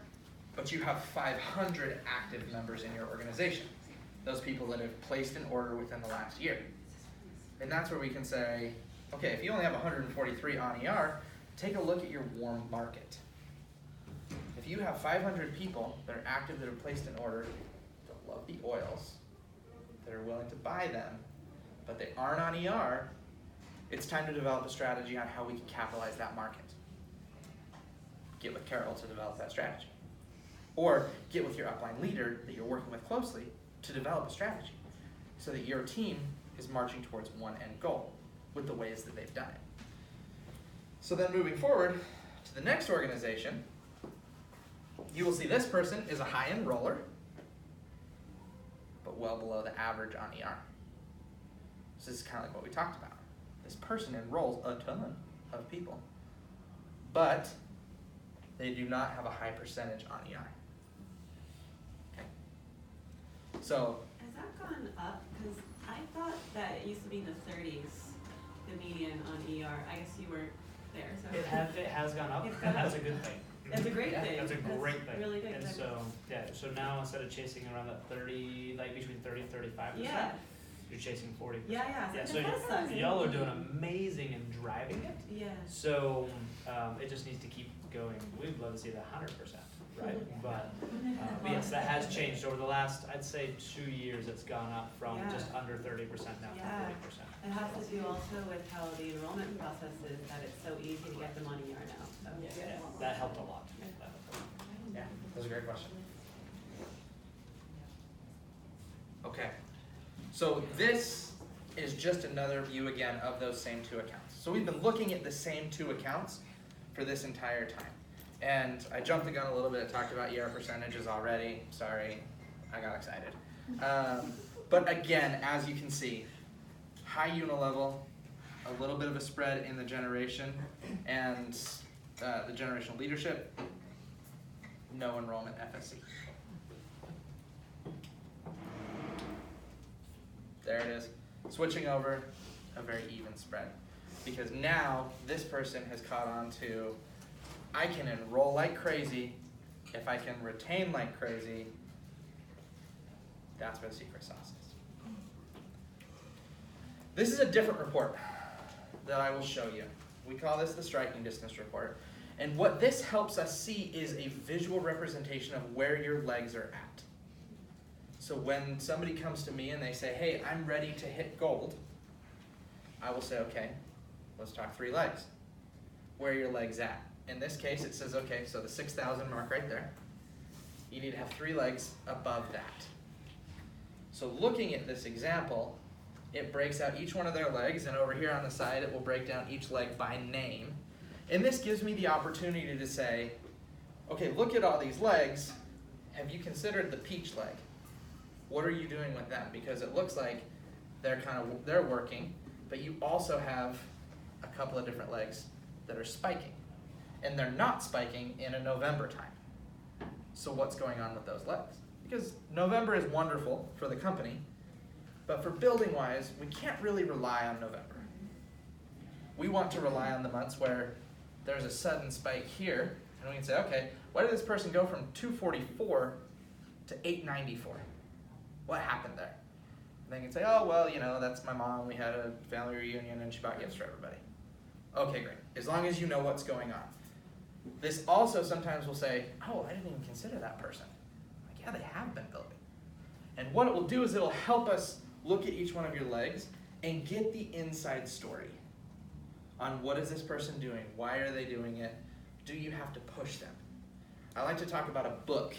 but you have 500 active members in your organization. Those people that have placed an order within the last year. And that's where we can say, okay, if you only have 143 on ER, take a look at your warm market. If you have 500 people that are active that have placed an order, that love the oils, that are willing to buy them, but they aren't on ER, it's time to develop a strategy on how we can capitalize that market. Get with Carol to develop that strategy. Or get with your upline leader that you're working with closely to develop a strategy so that your team is marching towards one end goal with the ways that they've done it. So then moving forward to the next organization, you will see this person is a high enroller, but well below the average on ER. So this is kind of like what we talked about. This person enrolls a ton of people, but they do not have a high percentage on ER. Okay. So Has that gone up? Because I thought that it used to be in the 30s, the median on ER. I guess you weren't there, so. It has gone up, It's and gone that's up. a good thing. That's a great thing. That's a great thing. Really good. And so now instead of chasing around that 30, like between 30 and 35%, Yeah. you're chasing 40%. Yeah. So That sucks. y'all are doing amazing in driving it. Yeah. So it just needs to keep going. We'd love to see that 100%, right? But yes, that has changed over the last, I'd say, 2 years. It's gone up from Yeah. just under 30% now Yeah. to 40%. It has to do also with how the enrollment process is, that it's so easy to get the money right now, so. Yeah, that helped a lot. That helped a lot. Yeah, that's a great question. Okay, so this is just another view again of those same two accounts. So we've been looking at the same two accounts for this entire time. And I jumped the gun a little bit, talked about ER percentages already, sorry, I got excited. But again, as you can see, high unilevel, a little bit of a spread in the generation and the generational leadership, no enrollment FSC. There it is. Switching over, a very even spread. Because now this person has caught on to, I can enroll like crazy if I can retain like crazy. That's where the secret sauce is. This is a different report that I will show you. We call this the striking distance report. And what this helps us see is a visual representation of where your legs are at. So when somebody comes to me and they say, hey, I'm ready to hit gold, I will say, okay, let's talk 3 legs. Where are your legs at? In this case, it says, okay, so the 6,000 mark right there. You need to have 3 legs above that. So looking at this example, it breaks out each one of their legs, and over here on the side, it will break down each leg by name. And this gives me the opportunity to say, okay, look at all these legs. Have you considered the peach leg? What are you doing with them? Because it looks like they're working, but you also have a couple of different legs that are spiking. And they're not spiking in a November time. So what's going on with those legs? Because November is wonderful for the company, but for building wise, we can't really rely on November. We want to rely on the months where there's a sudden spike here, and we can say, okay, why did this person go from 244 to 894? What happened there? And they can say, oh, well, you know, that's my mom. We had a family reunion and she bought gifts for everybody. Okay, great. As long as you know what's going on. This also sometimes will say, oh, I didn't even consider that person. Like, yeah, they have been building. And what it will do is it'll help us look at each one of your legs and get the inside story on what is this person doing? Why are they doing it? Do you have to push them? I like to talk about a book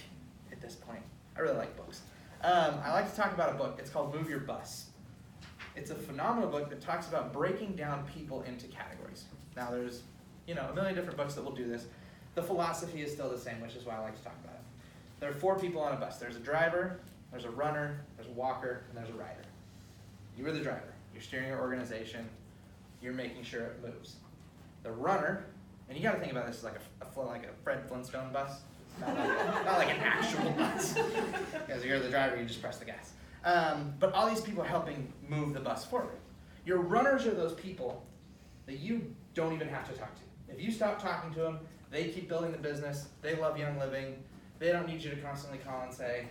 at this point. I really like books. I like to talk about a book. It's called Move Your Bus. It's a phenomenal book that talks about breaking down people into categories. Now there's, a million different books that will do this. The philosophy is still the same, which is why I like to talk about it. There are 4 people on a bus. There's a driver, there's a runner, there's a walker, and there's a rider. You are the driver. You're steering your organization. You're making sure it moves. The runner, and you got to think about this as like a Fred Flintstone bus. Not like an actual bus. Because you're the driver, you just press the gas. But all these people are helping move the bus forward. Your runners are those people that you don't even have to talk to. If you stop talking to them, they keep building the business. They love Young Living. They don't need you to constantly call and say,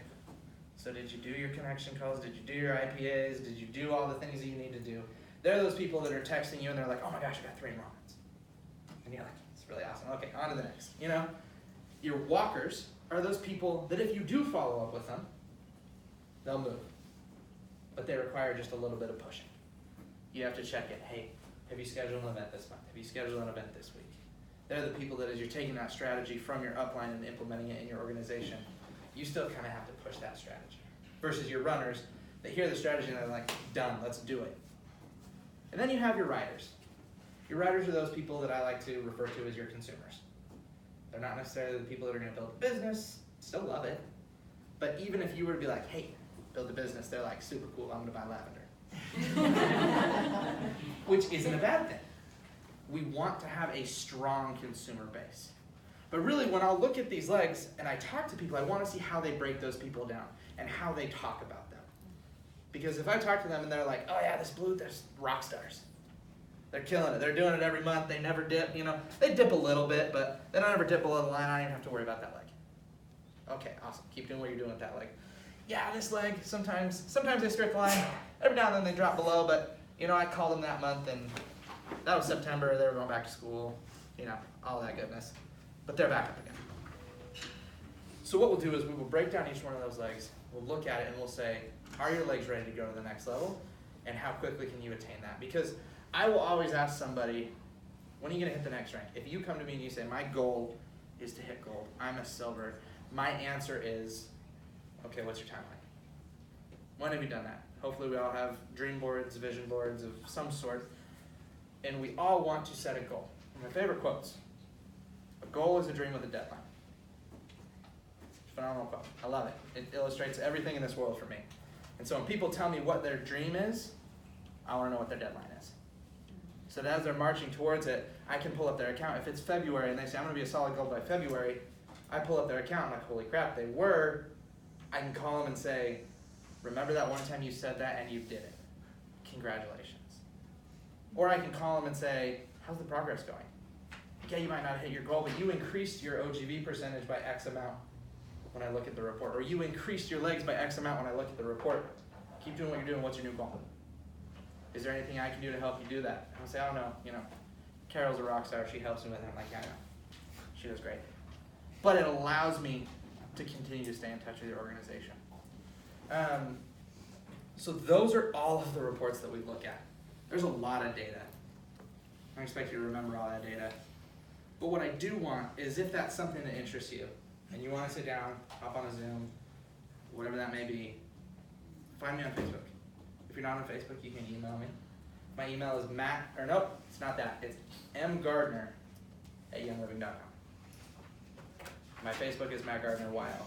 so did you do your connection calls? Did you do your IPAs? Did you do all the things that you need to do? They're those people that are texting you and they're like, oh my gosh, I got 3 enrollments. And you're like, it's really awesome. Okay, on to the next. Your walkers are those people that if you do follow up with them, they'll move. But they require just a little bit of pushing. You have to check in. Hey, have you scheduled an event this month? Have you scheduled an event this week? They're the people that as you're taking that strategy from your upline and implementing it in your organization, you still kind of have to push that strategy. Versus your runners, they hear the strategy and they're like, done, let's do it. And then you have your riders. Your riders are those people that I like to refer to as your consumers. They're not necessarily the people that are going to build a business, still love it. But even if you were to be like, hey, build a business, they're like, super cool, I'm going to buy lavender. Which isn't a bad thing. We want to have a strong consumer base. But really, when I'll look at these legs and I talk to people, I want to see how they break those people down and how they talk about them. Because if I talk to them and they're like, oh yeah, they're rock stars. They're killing it. They're doing it every month. They never dip, They dip a little bit, but they don't ever dip below the line. I don't even have to worry about that leg. Okay, awesome. Keep doing what you're doing with that leg. Yeah, this leg, sometimes they strip the line. Every now and then they drop below, but, I called them that month, and that was September. They were going back to school, all that goodness. But they're back up again. So what we'll do is we will break down each one of those legs, we'll look at it and we'll say, are your legs ready to go to the next level? And how quickly can you attain that? Because I will always ask somebody, when are you gonna hit the next rank? If you come to me and you say, my goal is to hit gold, I'm a silver, my answer is, okay, what's your timeline? When have you done that? Hopefully we all have dream boards, vision boards of some sort, and we all want to set a goal. One of my favorite quotes, a goal is a dream with a deadline. Phenomenal quote, I love it. It illustrates everything in this world for me. And so when people tell me what their dream is, I wanna know what their deadline is. So that as they're marching towards it, I can pull up their account. If it's February and they say, I'm gonna be a solid gold by February, I pull up their account and I'm like, holy crap, they were. I can call them and say, remember that one time you said that and you did it. Congratulations. Or I can call them and say, how's the progress going? Yeah, you might not hit your goal, but you increased your OGV percentage by X amount when I look at the report. Or you increased your legs by X amount when I look at the report. Keep doing what you're doing. What's your new goal? Is there anything I can do to help you do that? And I'll say, I don't know, Carol's a rock star. She helps me with it. I'm like, yeah, I know. She does great. But it allows me to continue to stay in touch with your organization. So those are all of the reports that we look at. There's a lot of data. I don't expect you to remember all that data. But what I do want is if that's something that interests you, and you want to sit down, hop on a Zoom, whatever that may be, find me on Facebook. If you're not on Facebook, you can email me. My email is it's not that. It's mgardner@youngliving.com. My Facebook is Matt Gardner YL.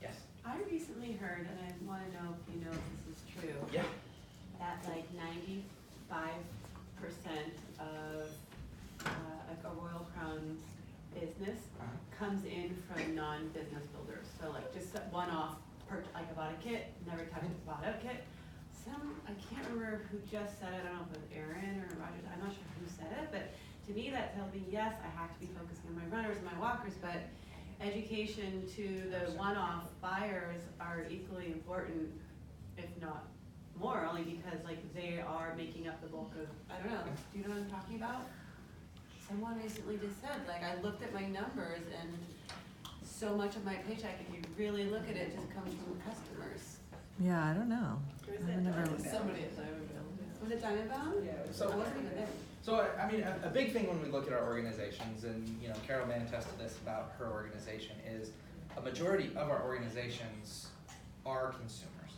Yes? I recently heard, and I want to know if you know if this is true. Yeah. That like 95% of like a Royal Crown's business comes in from non-business builders. So like just one-off, like I bought a kit, never touched a bought out kit. I can't remember who just said it. I don't know if it was Aaron or Roger. I'm not sure who said it, but to me that tells me yes, I have to be focusing on my runners and my walkers, but education to the one-off buyers are equally important, if not more, only because like they are making up the bulk of, I don't know, do you know what I'm talking about? Someone recently just said, like I looked at my numbers and so much of my paycheck, if you really look at it, just comes from customers. Yeah, I don't know. I've never looked at it. Somebody at Diamond Bell. Was it Diamond Bound? Yeah. I wasn't even there. So I mean, a big thing when we look at our organizations, and Carol may attest to this about her organization, is a majority of our organizations are consumers.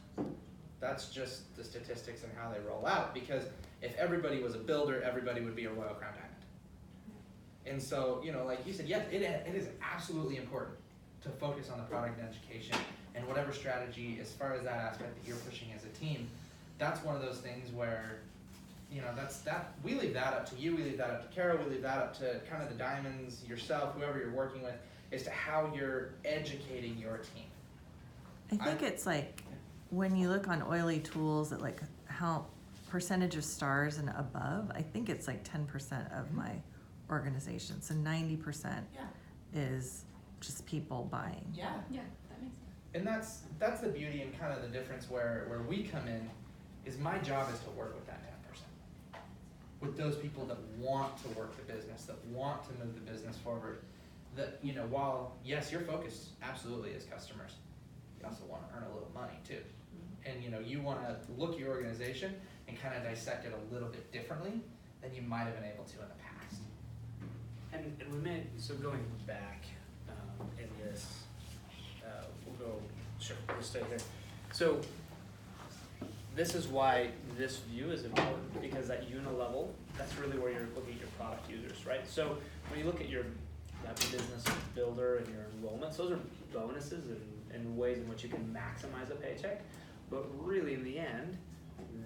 That's just the statistics and how they roll out, because if everybody was a builder, everybody would be a Royal Crown Diamond. And so, like you said, yes, it is absolutely important to focus on the product and education and whatever strategy as far as that aspect that you're pushing as a team. That's one of those things where, we leave that up to you, we leave that up to Carol, we leave that up to kind of the diamonds, yourself, whoever you're working with, as to how you're educating your team. I think it's like when you look on Oily Tools at like how percentage of stars and above, I think it's like 10% of my organization. So 90% is just people buying. Yeah. Yeah, that makes sense. And that's the beauty and kind of the difference where we come in, is my job is to work with that 10%. With those people that want to work the business, that want to move the business forward, that, while, yes, your focus absolutely is customers, you also want to earn a little money too. And, you want to look at your organization and kind of dissect it a little bit differently than you might have been able to in the past. And we may, so going back in this, we'll stay here. So this is why this view is important, because at unilevel, that's really where you're looking at your product users, right? So when you look at your business builder and your enrollments, those are bonuses and ways in which you can maximize a paycheck. But really, in the end,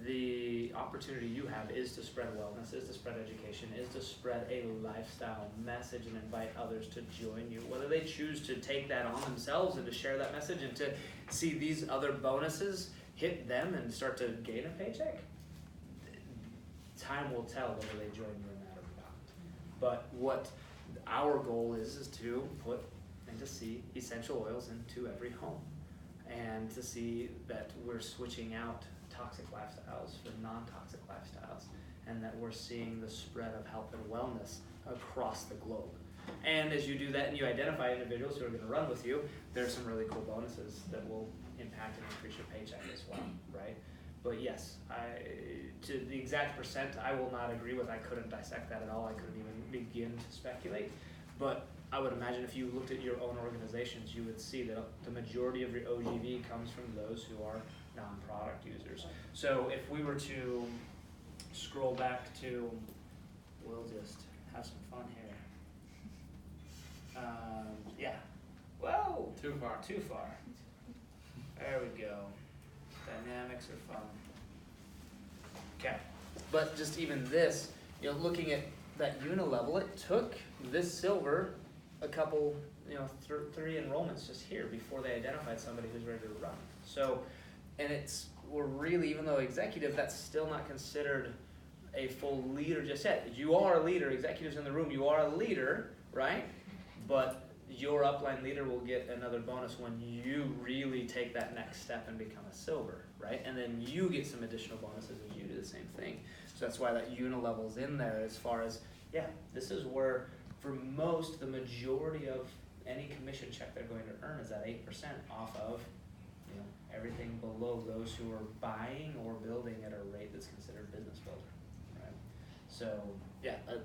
the opportunity you have is to spread wellness, is to spread education, is to spread a lifestyle message and invite others to join you. Whether they choose to take that on themselves and to share that message and to see these other bonuses hit them and start to gain a paycheck, time will tell whether they join you in that or not. But what our goal is to put and to see essential oils into every home, and to see that we're switching out toxic lifestyles for non-toxic lifestyles, and that we're seeing the spread of health and wellness across the globe. And as you do that and you identify individuals who are going to run with you, there's some really cool bonuses that will impact and increase your paycheck as well, right? But yes, to the exact percent, I will not agree with. I couldn't dissect that at all. I couldn't even begin to speculate. But I would imagine if you looked at your own organizations, you would see that the majority of your OGV comes from those who are non-product users. So if we were to scroll back to, we'll just have some fun here. Yeah. Whoa! Too far. Too far. There we go. Dynamics are fun. Okay. But just even this, looking at that unilevel, it took this silver a couple, 3 enrollments just here before they identified somebody who's ready to run. So, and we're really, even though executive, that's still not considered a full leader just yet. You are a leader, executives in the room, you are a leader, right? But your upline leader will get another bonus when you really take that next step and become a silver, right? And then you get some additional bonuses as you do the same thing. So that's why that unilevel's in there as far as, this is where, for most, the majority of any commission check they're going to earn is that 8% off of, everything below those who are buying or building at a rate that's considered business builder, right? So,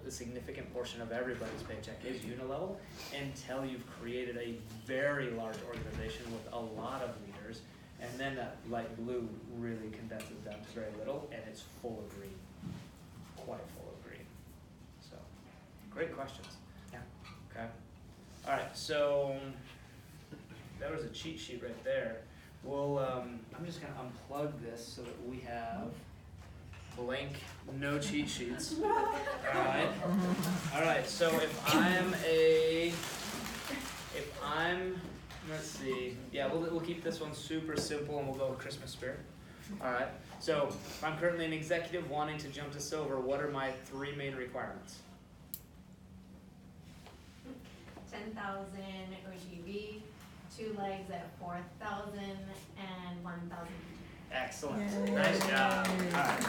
a significant portion of everybody's paycheck is unilevel until you've created a very large organization with a lot of leaders, and then that light blue really condenses down to very little, and it's full of green, quite full of green. So, great questions. Yeah. Okay. All right. So there was a cheat sheet right there. Well, I'm just gonna unplug this so that we have blank, no cheat sheets. All right. So if I'm, let's see. Yeah, we'll keep this one super simple and we'll go with Christmas spirit. All right. So if I'm currently an executive wanting to jump to silver, what are my 3 main requirements? 10,000 OGV, 2 legs at 4,000, and 1,000. Excellent. Yay. Nice job. All right.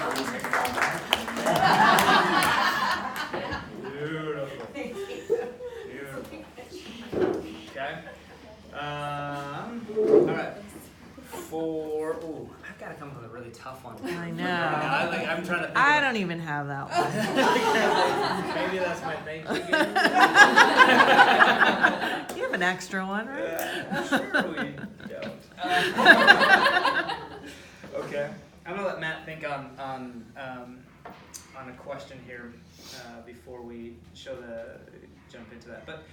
Beautiful. Beautiful. Okay. All right. I've got to come up with a really tough one. I know. I'm trying to think. I don't even have that one. Maybe that's my thank you. You have an extra one, right? Sure we don't. Okay. I'm gonna let Matt think on a question here before we jump into that. But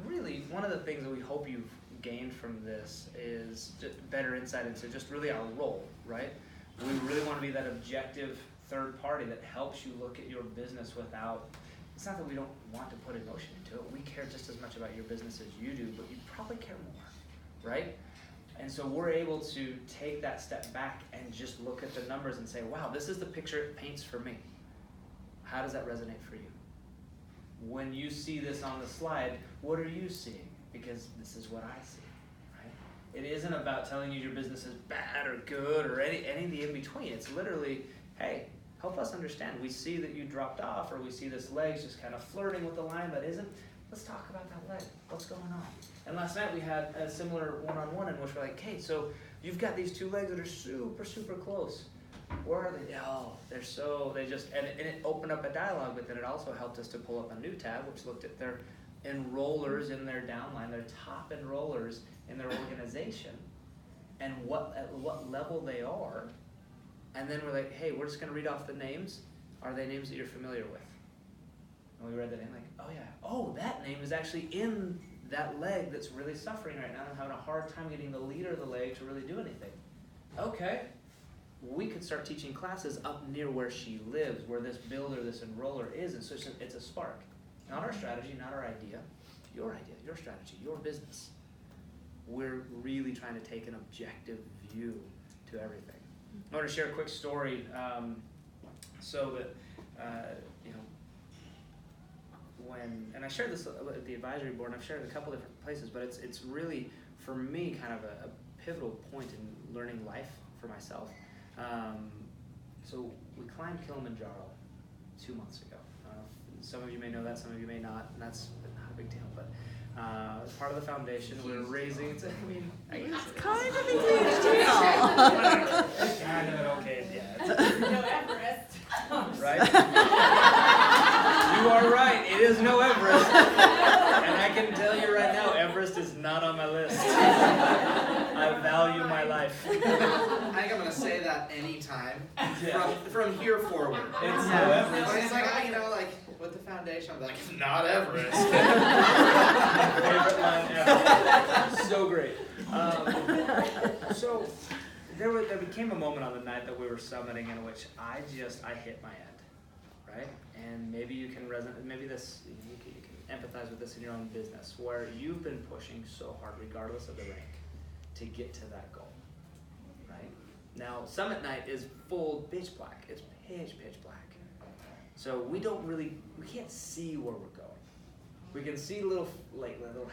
really, one of the things that we hope you've gained from this is just better insight into just really our role, right? We really want to be that objective third party that helps you look at your business without. It's not that we don't want to put emotion into it. We care just as much about your business as you do, but you probably care more, right? And so we're able to take that step back and just look at the numbers and say, wow, this is the picture it paints for me. How does that resonate for you? When you see this on the slide, what are you seeing? Because this is what I see, right? It isn't about telling you your business is bad or good or any of the in-between. It's literally, hey, help us understand. We see that you dropped off, or we see this leg's just kind of flirting with the line that isn't. Let's talk about that leg. What's going on? And last night we had a similar one-on-one in which we're like, hey, so you've got these 2 legs that are super, super close. Where are they? Oh, and it opened up a dialogue, but then it also helped us to pull up a new tab, which looked at their enrollers in their downline, their top enrollers in their organization, and at what level they are. And then we're like, hey, we're just going to read off the names. Are they names that you're familiar with? And we read the name like, oh yeah, oh, that name is actually in that leg that's really suffering right now and having a hard time getting the leader of the leg to really do anything. Okay, we could start teaching classes up near where she lives, where this builder, this enroller is, and so it's a spark. Not our strategy, not our idea, your strategy, your business. We're really trying to take an objective view to everything. I want to share a quick story so that, and I shared this at the advisory board, and I've shared it a couple different places, but it's really, for me, kind of a pivotal point in learning life for myself. So we climbed Kilimanjaro 2 months ago. Some of you may know that, some of you may not, and that's not a big deal, but as part of the foundation, we're raising. I mean, I guess It's kind of a huge deal. it's kind of an okay, yeah. No Everest. Right? You are right. It is no Everest, and I can tell you right now, Everest is not on my list. I value my life. I think I'm gonna say that anytime from here forward. It's Yeah. no Everest. But it's like, you know, like with the foundation, I'm like, it's not Everest. Favorite line ever. So great. So there became a moment on the night that we were summiting in which I hit my end, right? And maybe you can resonate. Maybe you can empathize with this in your own business, where you've been pushing so hard, regardless of the rank, to get to that goal, right? Now, summit night is full pitch black. It's pitch black. So we can't see where we're going. We can see little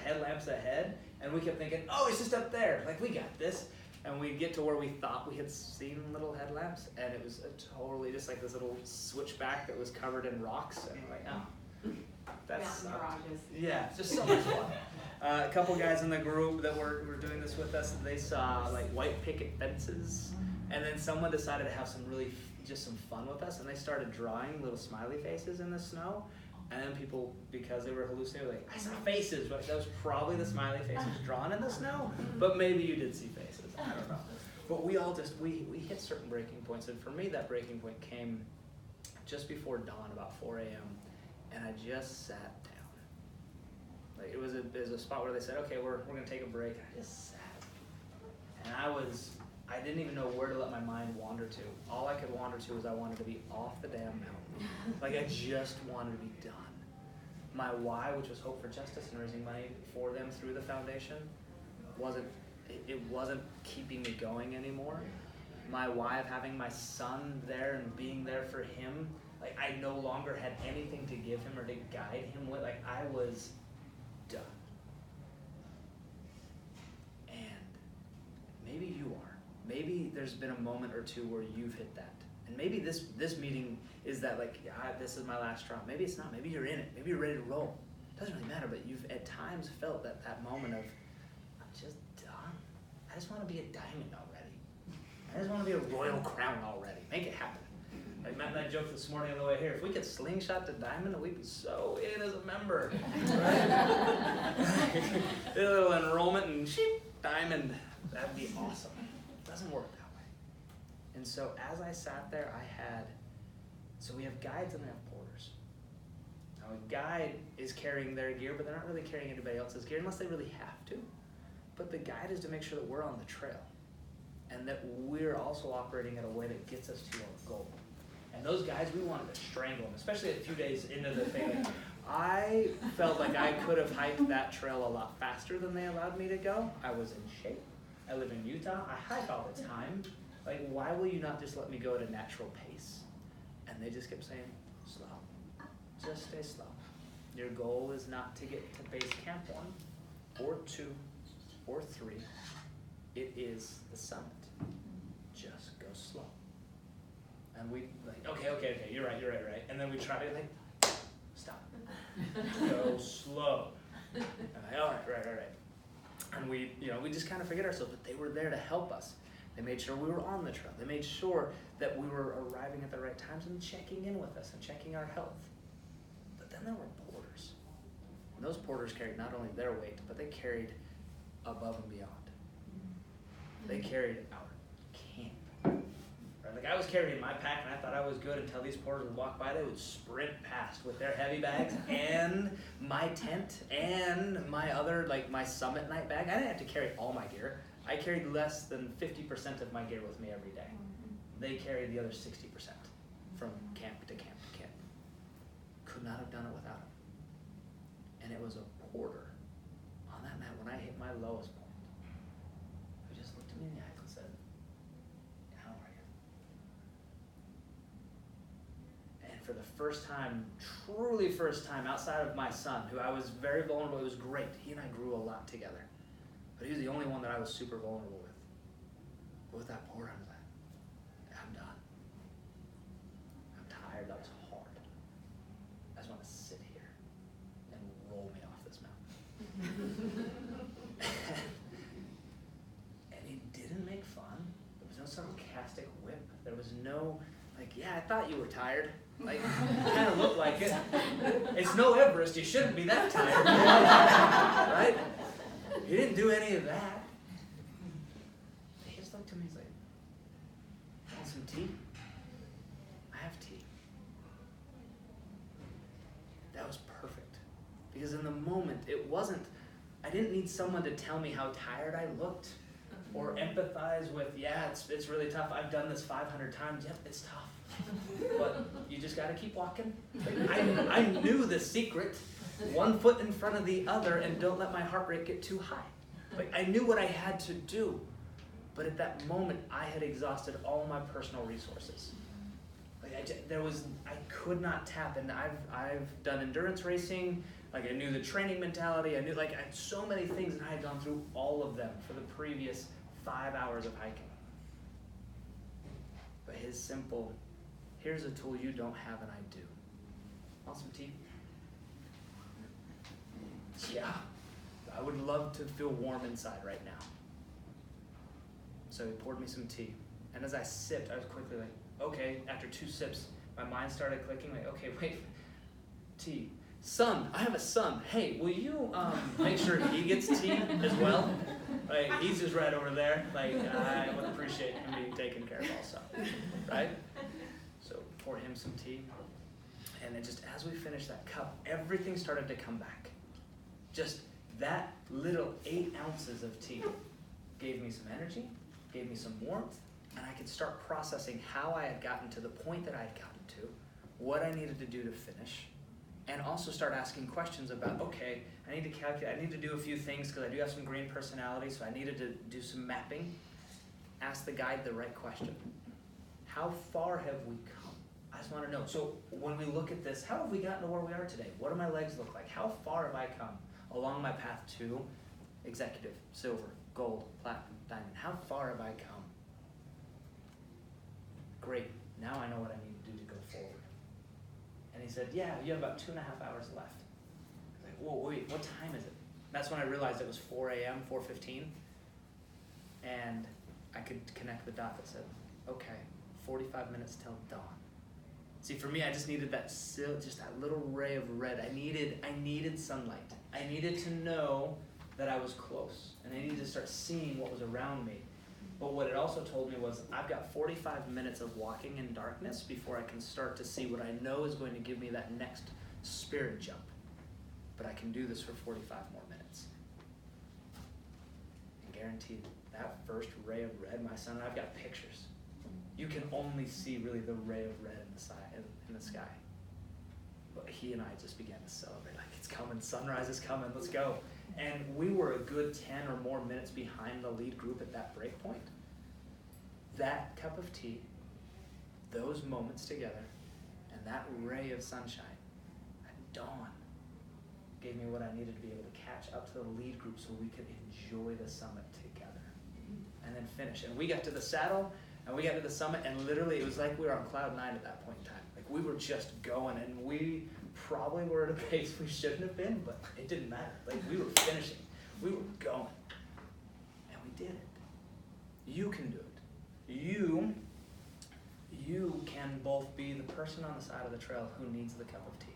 headlamps ahead, and we kept thinking, oh, it's just up there. Like, we got this. And we get to where we thought we had seen little headlamps, and it was totally just like this little switchback that was covered in rocks, and we're like, oh, that's yeah, just so much fun. A couple guys in the group that were doing this with us, they saw like white picket fences, and then someone decided to have some fun with us, and they started drawing little smiley faces in the snow. And then people, because they were hallucinating, were like, I saw faces, but that was probably the smiley faces drawn in the snow. But maybe you did see faces, I don't know. But we all we hit certain breaking points, and for me that breaking point came just before dawn, about 4 a.m., and I just sat down. Like it was a spot where they said, okay, we're gonna take a break. I just sat, and I didn't even know where to let my mind wander to. All I could wander to was I wanted to be off the damn mountain. Like I just wanted to be done. My why, which was hope for justice and raising money for them through the foundation, wasn't keeping me going anymore. My why of having my son there and being there for him, like I no longer had anything to give him or to guide him with. Like I was done. And maybe you are. Maybe there's been a moment or two where you've hit that. And maybe this meeting is that like, this is my last straw. Maybe it's not. Maybe you're in it. Maybe you're ready to roll. It doesn't really matter, but you've at times felt that moment of, I'm just done. I just want to be a diamond already. I just want to be a royal crown already. Make it happen. Like Matt and I joked this morning on the way here, if we could slingshot to diamond, we'd be so in as a member. Right? Did a little enrollment and diamond. That'd be awesome. It doesn't work that way. And so as I sat there, so we have guides and we have porters. Now a guide is carrying their gear, but they're not really carrying anybody else's gear unless they really have to. But the guide is to make sure that we're on the trail and that we're also operating in a way that gets us to our goal. And those guys, we wanted to strangle them, especially a few days into the thing. Like, I felt like I could have hiked that trail a lot faster than they allowed me to go. I was in shape. I live in Utah. I hike all the time. Like, why will you not just let me go at a natural pace? And they just kept saying, slow. Just stay slow. Your goal is not to get to base camp 1 or 2 or 3. It is the summit. Just go slow. And we like, okay, you're right. And then we try to like, stop. Go slow. And like, all right. And we just kind of forget ourselves, but they were there to help us. They made sure we were on the trail. They made sure that we were arriving at the right times and checking in with us and checking our health. But then there were porters. And those porters carried not only their weight, but they carried above and beyond. They carried our camp. Right? Like I was carrying my pack and I thought I was good until these porters would walk by. They would sprint past with their heavy bags and my tent and my other, like my summit night bag. I didn't have to carry all my gear. I carried less than 50% of my gear with me every day. They carried the other 60% from camp to camp to camp. Could not have done it without them. And it was a porter on that night when I hit my lowest point who just looked at me in the eyes and said, how are you? And for the first time, truly first time outside of my son, who I was very vulnerable, it was great. He and I grew a lot together. But he was the only one that I was super vulnerable with. But with that porter, I was like, I'm done. I'm tired. That was hard. I just want to sit here and roll me off this sarcastic whip. There was no, like, yeah, I thought you were tired. Like, kind of looked like it. It's no Everest, you shouldn't be that tired. Right? He didn't do any of that. He just looked to me, he's like, want some tea? I have tea. That was perfect. Because in the moment, it wasn't, I didn't need someone to tell me how tired I looked or empathize with, yeah, it's really tough. I've done this 500 times. Yep, it's tough. But you just got to keep walking. Like, I knew the secret. 1 foot in front of the other, and don't let my heart rate get too high. Like, I knew what I had to do. But at that moment, I had exhausted all my personal resources. Like, I could not tap. And I've done endurance racing. Like, I knew the training mentality. I knew, like, I had so many things, and I had gone through all of them for the previous 5 hours of hiking. But his simple, here's a tool you don't have and I do. Want some tea? Yeah, I would love to feel warm inside right now. So he poured me some tea. And as I sipped, I was quickly like, okay, after 2 sips, my mind started clicking, like, okay, wait, tea. Son, I have a son. Hey, will you make sure he gets tea as well? Like, he's just right over there. Like, I would appreciate him being taken care of also, right? So pour him some tea. And then just as we finished that cup, everything started to come back. Just that little 8 ounces of tea gave me some energy, gave me some warmth, and I could start processing how I had gotten to the point that I had gotten to, what I needed to do to finish, and also start asking questions about, okay, I need to calculate, I need to do a few things because I do have some green personality, so I needed to do some mapping. Ask the guide the right question. How far have we come? I just want to know. So when we look at this, how have we gotten to where we are today? What do my legs look like? How far have I come along my path to executive, silver, gold, platinum, diamond? How far have I come? Great. Now I know what I need to do to go forward. And he said, yeah, you have about 2.5 hours left. I was like, whoa, wait, what time is it? That's when I realized it was 4 a.m., 4:15. And I could connect the dot that said, okay, 45 minutes till dawn. See, for me, I just needed just that little ray of red. I needed sunlight. I needed to know that I was close. And I needed to start seeing what was around me. But what it also told me was, I've got 45 minutes of walking in darkness before I can start to see what I know is going to give me that next spirit jump. But I can do this for 45 more minutes. And guaranteed, that first ray of red, my son and I've got pictures. You can only see really the ray of red in the sky. But he and I just began to celebrate, like, it's coming, sunrise is coming, let's go. And we were a good 10 or more minutes behind the lead group at that break point. That cup of tea, those moments together, and that ray of sunshine at dawn gave me what I needed to be able to catch up to the lead group so we could enjoy the summit together. And then finish. And we got to the saddle, and we got to the summit, and literally it was like we were on cloud 9 at that point in time. Like, we were just going, and we probably were at a pace we shouldn't have been, but it didn't matter. Like, we were finishing. We were going. And we did it. You can do it. You can both be the person on the side of the trail who needs the cup of tea.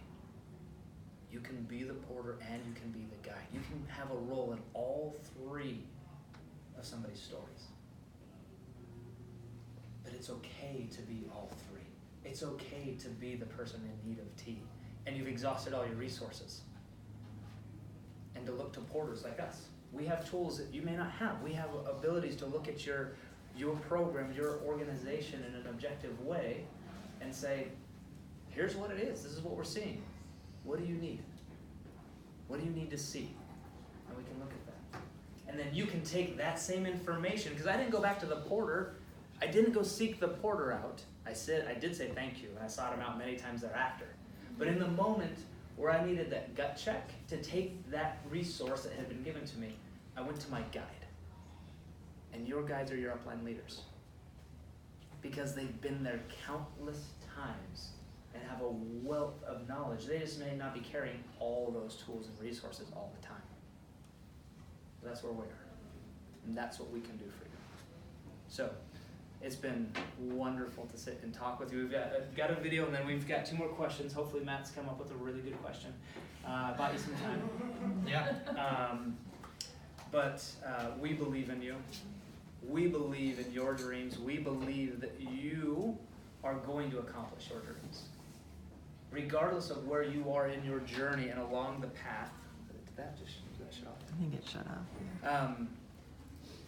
You can be the porter and you can be the guide. You can have a role in all 3 of somebody's stories. But it's okay to be all 3. It's okay to be the person in need of tea. And you've exhausted all your resources. And to look to porters like us. We have tools that you may not have. We have abilities to look at your program, your organization in an objective way and say, here's what it is. This is what we're seeing. What do you need? What do you need to see? And we can look at that. And then you can take that same information, because I didn't go back to the porter. I didn't go seek the porter out. I did say thank you, and I sought him out many times thereafter. But in the moment where I needed that gut check to take that resource that had been given to me, I went to my guide. And your guides are your upline leaders. Because they've been there countless times and have a wealth of knowledge. They just may not be carrying all those tools and resources all the time. But that's where we are. And that's what we can do for you. So, It's been wonderful to sit and talk with you. We've got a video, and then we've got 2 more questions. Hopefully Matt's come up with a really good question. Bought you some time. Yeah. But we believe in you. We believe in your dreams. We believe that you are going to accomplish your dreams. Regardless of where you are in your journey and along the path. Did that shut off? I think it shut off.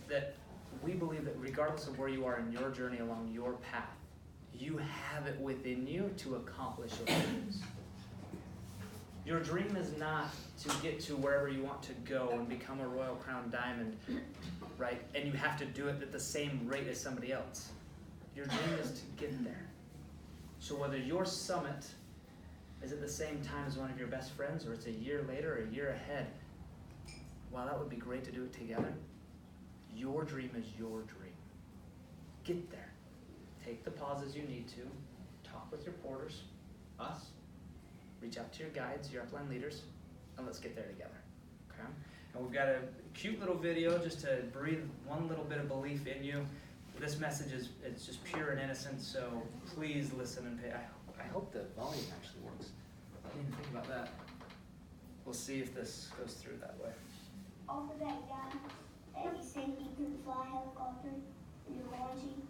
That we believe that regardless of where you are in your journey along your path, you have it within you to accomplish your dreams. Your dream is not to get to wherever you want to go and become a Royal Crown Diamond, right? And you have to do it at the same rate as somebody else. Your dream is to get there. So whether your summit is at the same time as one of your best friends, or it's a year later or a year ahead, while that would be great to do it together, your dream is your dream. Get there. Take the pauses you need to. Talk with your porters, us. Reach out to your guides, your upline leaders, and let's get there together. Okay? And we've got a cute little video just to breathe one little bit of belief in you. This message is it's just pure and innocent, so please listen and pay. I hope the volume actually works. I didn't even think about that. We'll see if this goes through that way. Over that guy that he said he could fly a helicopter in the launching.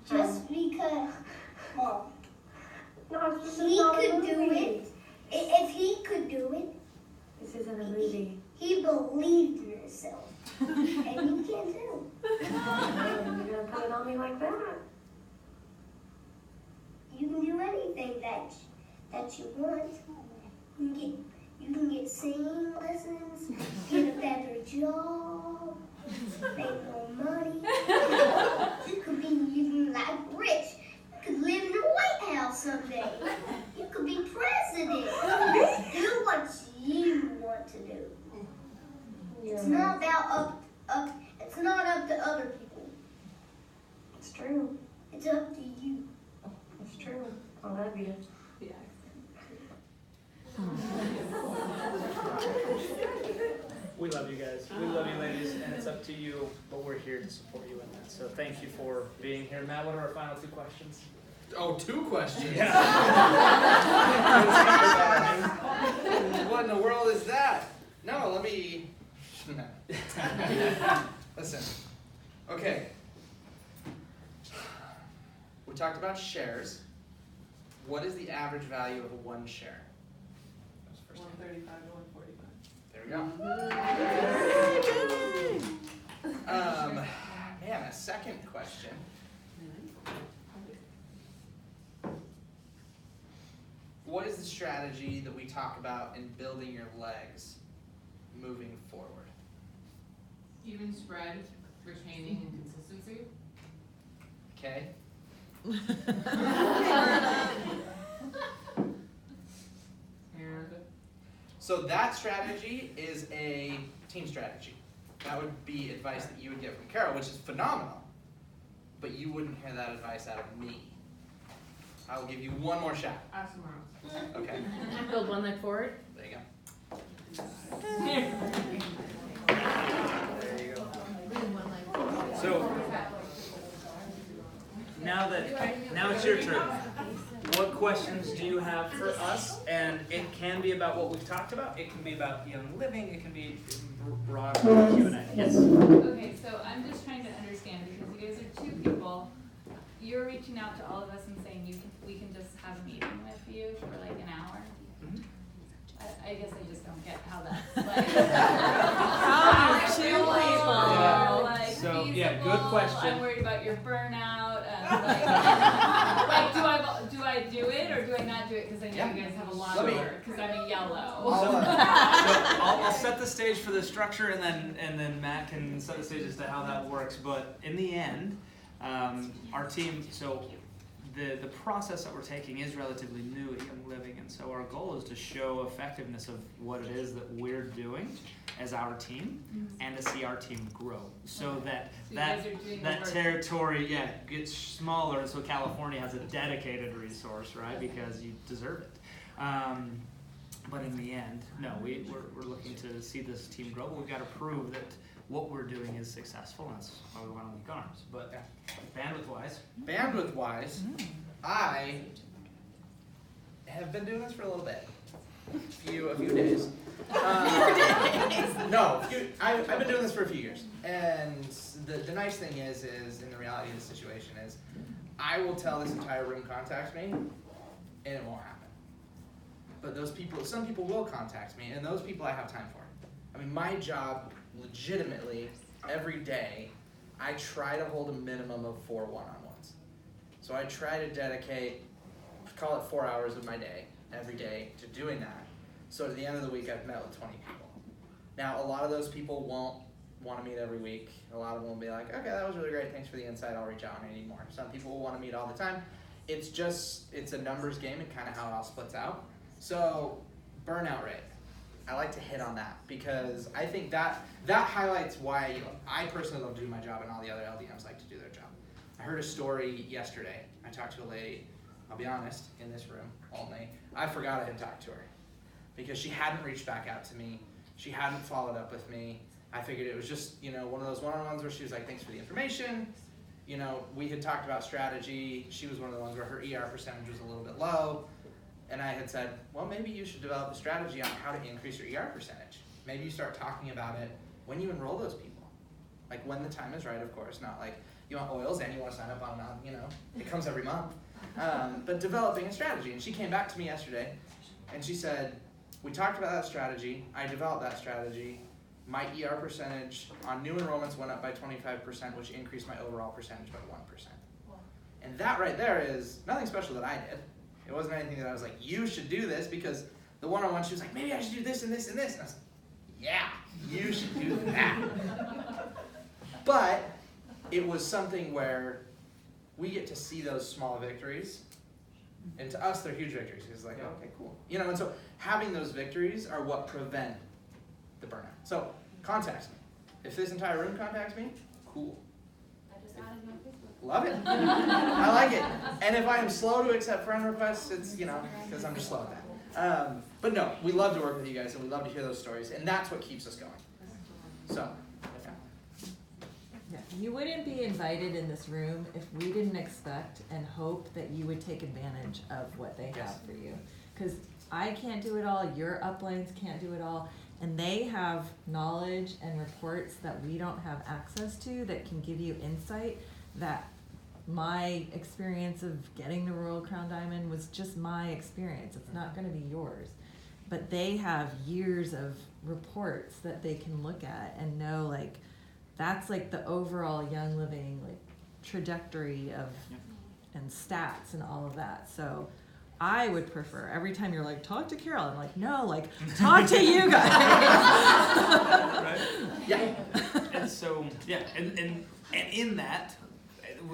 Just because he could do it. If he could do it, This isn't a movie. he believed in himself. And you can too. You're gonna put it on me like that? You can do anything that you want. You can get singing lessons, get a better job, make more money. You could be even like rich. You could live in the White House someday. You could be president. Do what you want to do. It's not about it's not up to other people. It's true. It's up to you. It's true. I love you. We love you guys. We love you ladies, and it's up to you, but we're here to support you in that. So thank you for being here. Matt, what are our final 2 questions? Oh, 2 questions. Yeah. What in the world is that? No, let me. No. Listen. Okay. We talked about shares. What is the average value of 1 share? That was the first thing. 135 to 145. There we go. Man, a second question. What is the strategy that we talk about in building your legs moving forward? Even spread, retaining, and consistency. Okay. So that strategy is a team strategy. That would be advice that you would get from Carol, which is phenomenal. But you wouldn't hear that advice out of me. I will give you one more shot. Ask someone else. Okay. Build one leg forward. There you go. There you go. So now it's your turn. What questions do you have for us? And it can be about what we've talked about. It can be about Young Living. It can be broad Q&A. Yes. Okay, so I'm just trying to understand because you guys are 2 people. You're reaching out to all of us and saying we can just have a meeting with you for like an hour. Mhm. I guess I just don't get how that's like. How do 2 people? Yeah. Like So, feasible. yeah, good question. I'm worried about your burnout and like do I do it or do I not do it? Because I know Yeah. you guys have a lot Let of me- work. Because I'm a yellow. I'll set the stage for the structure, and then Matt can set the stage as to how that works. But in the end, our team. So the process that we're taking is relatively new at Young Living, and so our goal is to show effectiveness of what it is that we're doing as our team, and to see our team grow, so that So you guys are doing the work. territory gets smaller, and so California has a dedicated resource, right? Because you deserve it. But in the end, no, we're looking to see this team grow. But we've got to prove that what we're doing is successful, and that's why we went on Yeh-Garner. But bandwidth-wise, I have been doing this for a little bit, a few days. No, I've been doing this for a few years, and the nice thing is in the reality of the situation is, I will tell this entire room contact me, and it won't happen. But some people will contact me, and those people I have time for. I mean, my job, legitimately, every day, I try to hold a minimum of 4 one-on-ones. So I try to dedicate, call it 4 hours of my day, every day, to doing that. So at the end of the week, I've met with 20 people. Now, a lot of those people won't want to meet every week. A lot of them will be like, okay, that was really great, thanks for the insight, I'll reach out when I need more. Some people will want to meet all the time. It's a numbers game and kind of how it all splits out. So, burnout rate. I like to hit on that because I think that highlights why I personally love to do my job and all the other LDMs like to do their job. I heard a story yesterday. I talked to a lady, I'll be honest, in this room only. I forgot I had talked to her because she hadn't reached back out to me. She hadn't followed up with me. I figured it was just, one of those one-on-ones where she was like, thanks for the information. We had talked about strategy. She was one of the ones where her ER percentage was a little bit low. And I had said, well, maybe you should develop a strategy on how to increase your ER percentage. Maybe you start talking about it when you enroll those people. Like when the time is right, of course, not like you want oils and you want to sign up on it comes every month. But developing a strategy. And she came back to me yesterday and she said, we talked about that strategy. I developed that strategy. My ER percentage on new enrollments went up by 25%, which increased my overall percentage by 1%. And that right there is nothing special that I did. It wasn't anything that I was like, you should do this, because the one-on-one, she was like, maybe I should do this and this and this. And I was like, yeah, you should do that. But it was something where we get to see those small victories. And to us, they're huge victories. It's like, oh, okay, cool. And so having those victories are what prevent the burnout. So contact me. If this entire room contacts me, cool. I just added my Facebook. Love it. I like it. And if I am slow to accept friend requests, it's, because I'm just slow at that. But no, we love to work with you guys, and we love to hear those stories, and that's what keeps us going. So, Yeah, you wouldn't be invited in this room if we didn't expect and hope that you would take advantage of what they have for you. Because I can't do it all, your uplines can't do it all, and they have knowledge and reports that we don't have access to that can give you insight that my experience of getting the Royal Crown Diamond was just my experience. It's not going to be yours. But they have years of reports that they can look at and know, like, that's like the overall Young Living trajectory of and stats and all of that. So I would prefer every time you're like, talk to Carol. I'm like, no, talk to you guys. Right? Yeah. And so, and in that,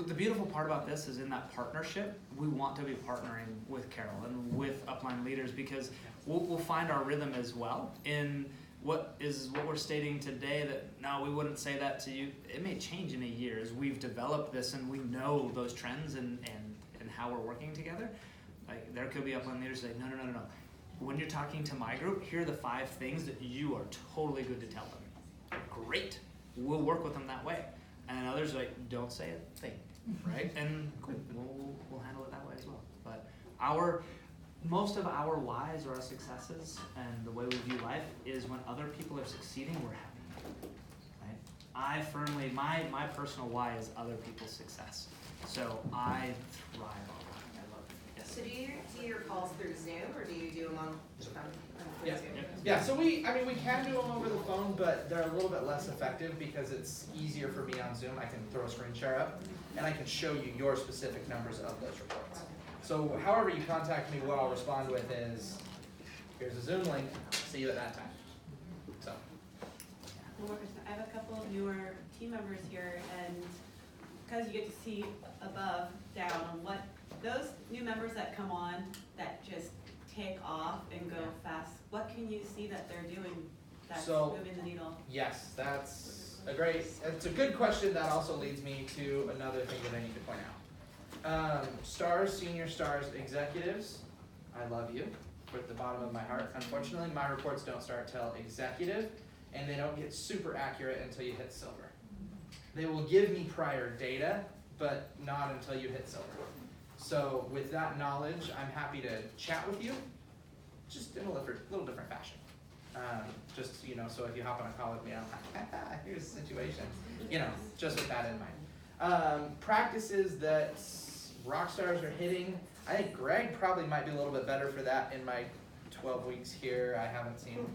the beautiful part about this is in that partnership, we want to be partnering with Carol and with upline leaders, because we'll find our rhythm as well in what we're stating today, that no, we wouldn't say that to you. It may change in a year as we've developed this and we know those trends and how we're working together. Like, there could be upline leaders say, no. When you're talking to my group, here are the 5 things that you are totally good to tell them. Great, we'll work with them that way. And others are like, don't say a thing, right? And cool, we'll handle it that way as well. But most of our whys or our successes and the way we view life is when other people are succeeding, we're happy, right? I firmly, my personal why is other people's success. So I thrive on that. I love it. Yes. So do you do your calls through Zoom, or do you do them on Zoom? Yeah, so we can do them over the phone, but they're a little bit less effective because it's easier for me on Zoom. I can throw a screen share up, and I can show you your specific numbers of those reports. So however you contact me, what I'll respond with is, here's a Zoom link, see you at that time. So. I have a couple of newer team members here, and because you get to see above, down, on what those new members that come on that just take off and go fast, what can you see that they're doing that's moving the needle? Yes, it's a good question. That also leads me to another thing that I need to point out. Stars, senior stars, executives, I love you with the bottom of my heart. Unfortunately, my reports don't start till executive, and they don't get super accurate until you hit silver. They will give me prior data, but not until you hit silver. So with that knowledge, I'm happy to chat with you, just in a little different fashion. Just, so if you hop on a call with me, I'm like, here's the situation. Just with that in mind. Practices that rock stars are hitting, I think Greg probably might be a little bit better for that in my 12 weeks here. I haven't seen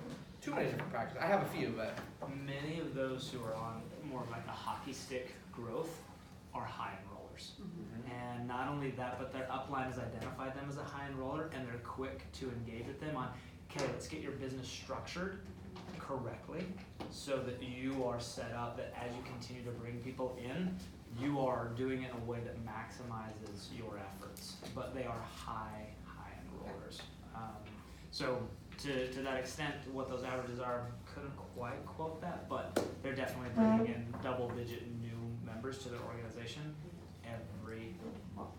too many different practices. I have a few, but Many of those who are on more of like a hockey stick growth are high enrollers. And not only that, but their upline has identified them as a high enroller, and they're quick to engage with them on, okay, let's get your business structured correctly so that you are set up that as you continue to bring people in, you are doing it in a way that maximizes your efforts. But they are high enrollers. So to that extent, what those averages are, couldn't quite quote that, but they're definitely bringing in double-digit new members to their organization every month.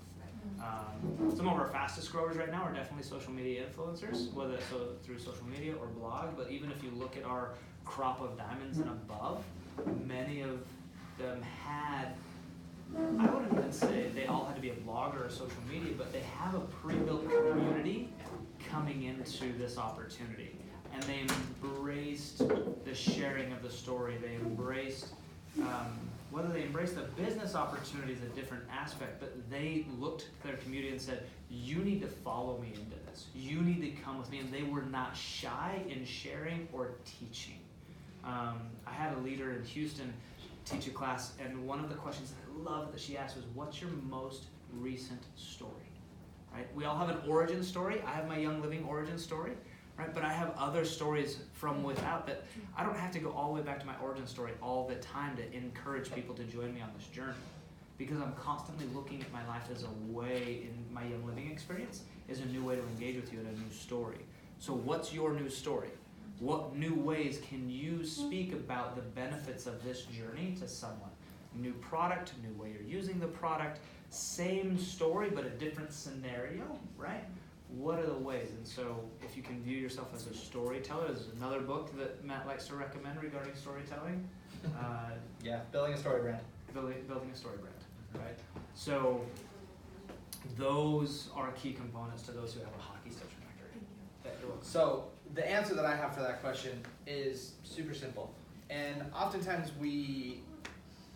Some of our fastest growers right now are definitely social media influencers, whether it's through social media or blog, but even if you look at our crop of diamonds and above, many of them had, I wouldn't even say they all had to be a blogger or social media, but they have a pre-built community coming into this opportunity. And they embraced the sharing of the story. They embraced, whether they embraced the business opportunity is a different aspect, but they looked at their community and said, you need to follow me into this. You need to come with me. And they were not shy in sharing or teaching. I had a leader in Houston teach a class, and one of the questions that I love that she asked was, what's your most recent story? Right? We all have an origin story. I have my Young Living origin story, right? But I have other stories from without that I don't have to go all the way back to my origin story all the time to encourage people to join me on this journey, because I'm constantly looking at my life as a way, in my Young Living experience, is a new way to engage with you in a new story. So what's your new story? What new ways can you speak about the benefits of this journey to someone? New product, new way you're using the product, same story but a different scenario, right? What are the ways? And so if you can view yourself as a storyteller, there's another book that Matt likes to recommend regarding storytelling. Yeah, building a story brand. Building a story brand, right? So those are key components to those who have a hockey stick trajectory. So the answer that I have for that question is super simple. And oftentimes we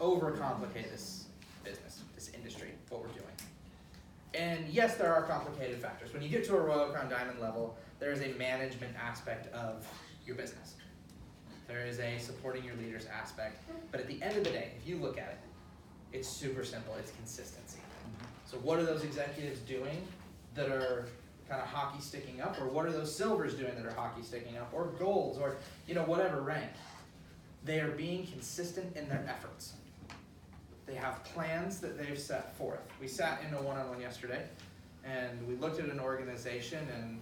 overcomplicate this business, this industry, what we're doing. And yes, there are complicated factors. When you get to a Royal Crown Diamond level, there is a management aspect of your business. There is a supporting your leaders aspect. But at the end of the day, if you look at it, it's super simple. It's consistency. So what are those executives doing that are kind of hockey sticking up? Or what are those silvers doing that are hockey sticking up? Or golds, or whatever rank. They are being consistent in their efforts. They have plans that they've set forth. We sat in a one-on-one yesterday, and we looked at an organization, and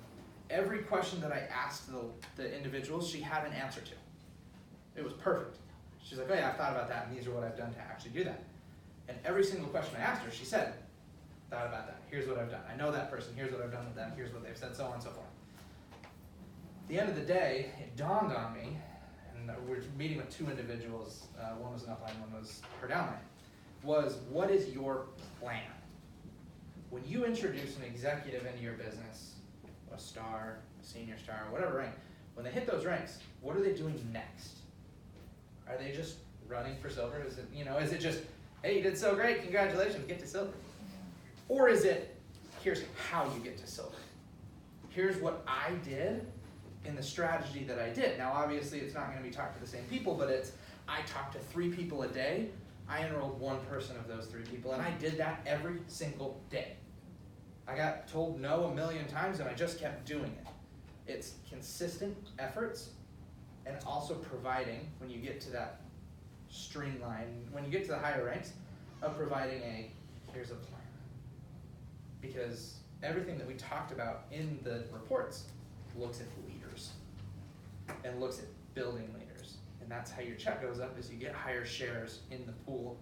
every question that I asked the individuals, she had an answer to. It was perfect. She's like, oh yeah, I've thought about that, and these are what I've done to actually do that. And every single question I asked her, she said, thought about that. Here's what I've done. I know that person. Here's what I've done with them. Here's what they've said, so on and so forth. At the end of the day, it dawned on me, and we're meeting with two individuals. One was an upline, one was her downline. Was, what is your plan? When you introduce an executive into your business, a star, a senior star, whatever rank, when they hit those ranks, what are they doing next? Are they just running for silver? Is it just, hey, you did so great, congratulations, get to silver? Or is it, here's how you get to silver. Here's what I did in the strategy that I did. Now, obviously, it's not going to be talked to the same people, but it's, I talked to 3 people a day. I enrolled 1 person of those 3 people, and I did that every single day. I got told no a million times, and I just kept doing it. It's consistent efforts, and also providing, when you get to that streamline, when you get to the higher ranks, of providing here's a plan. Because everything that we talked about in the reports looks at leaders, and looks at building leaders. And that's how your check goes up, is you get higher shares in the pool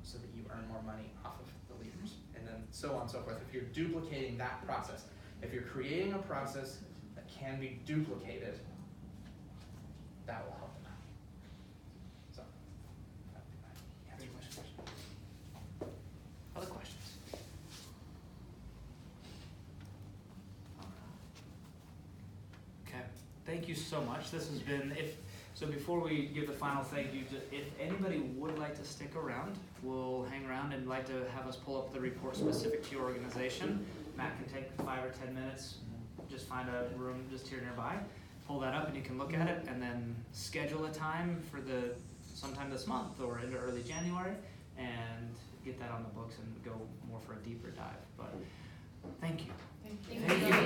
so that you earn more money off of the leaders. And then so on and so forth. If you're duplicating that process, if you're creating a process that can be duplicated, that will help them out. thank you so much. This has been, so before we give the final thank you, if anybody would like to stick around, we'll hang around and like to have us pull up the report specific to your organization. Matt can take 5 or 10 minutes, just find a room just here nearby, pull that up and you can look at it, and then schedule a time for sometime this month or into early January, and get that on the books and go more for a deeper dive. But thank you. Thank you.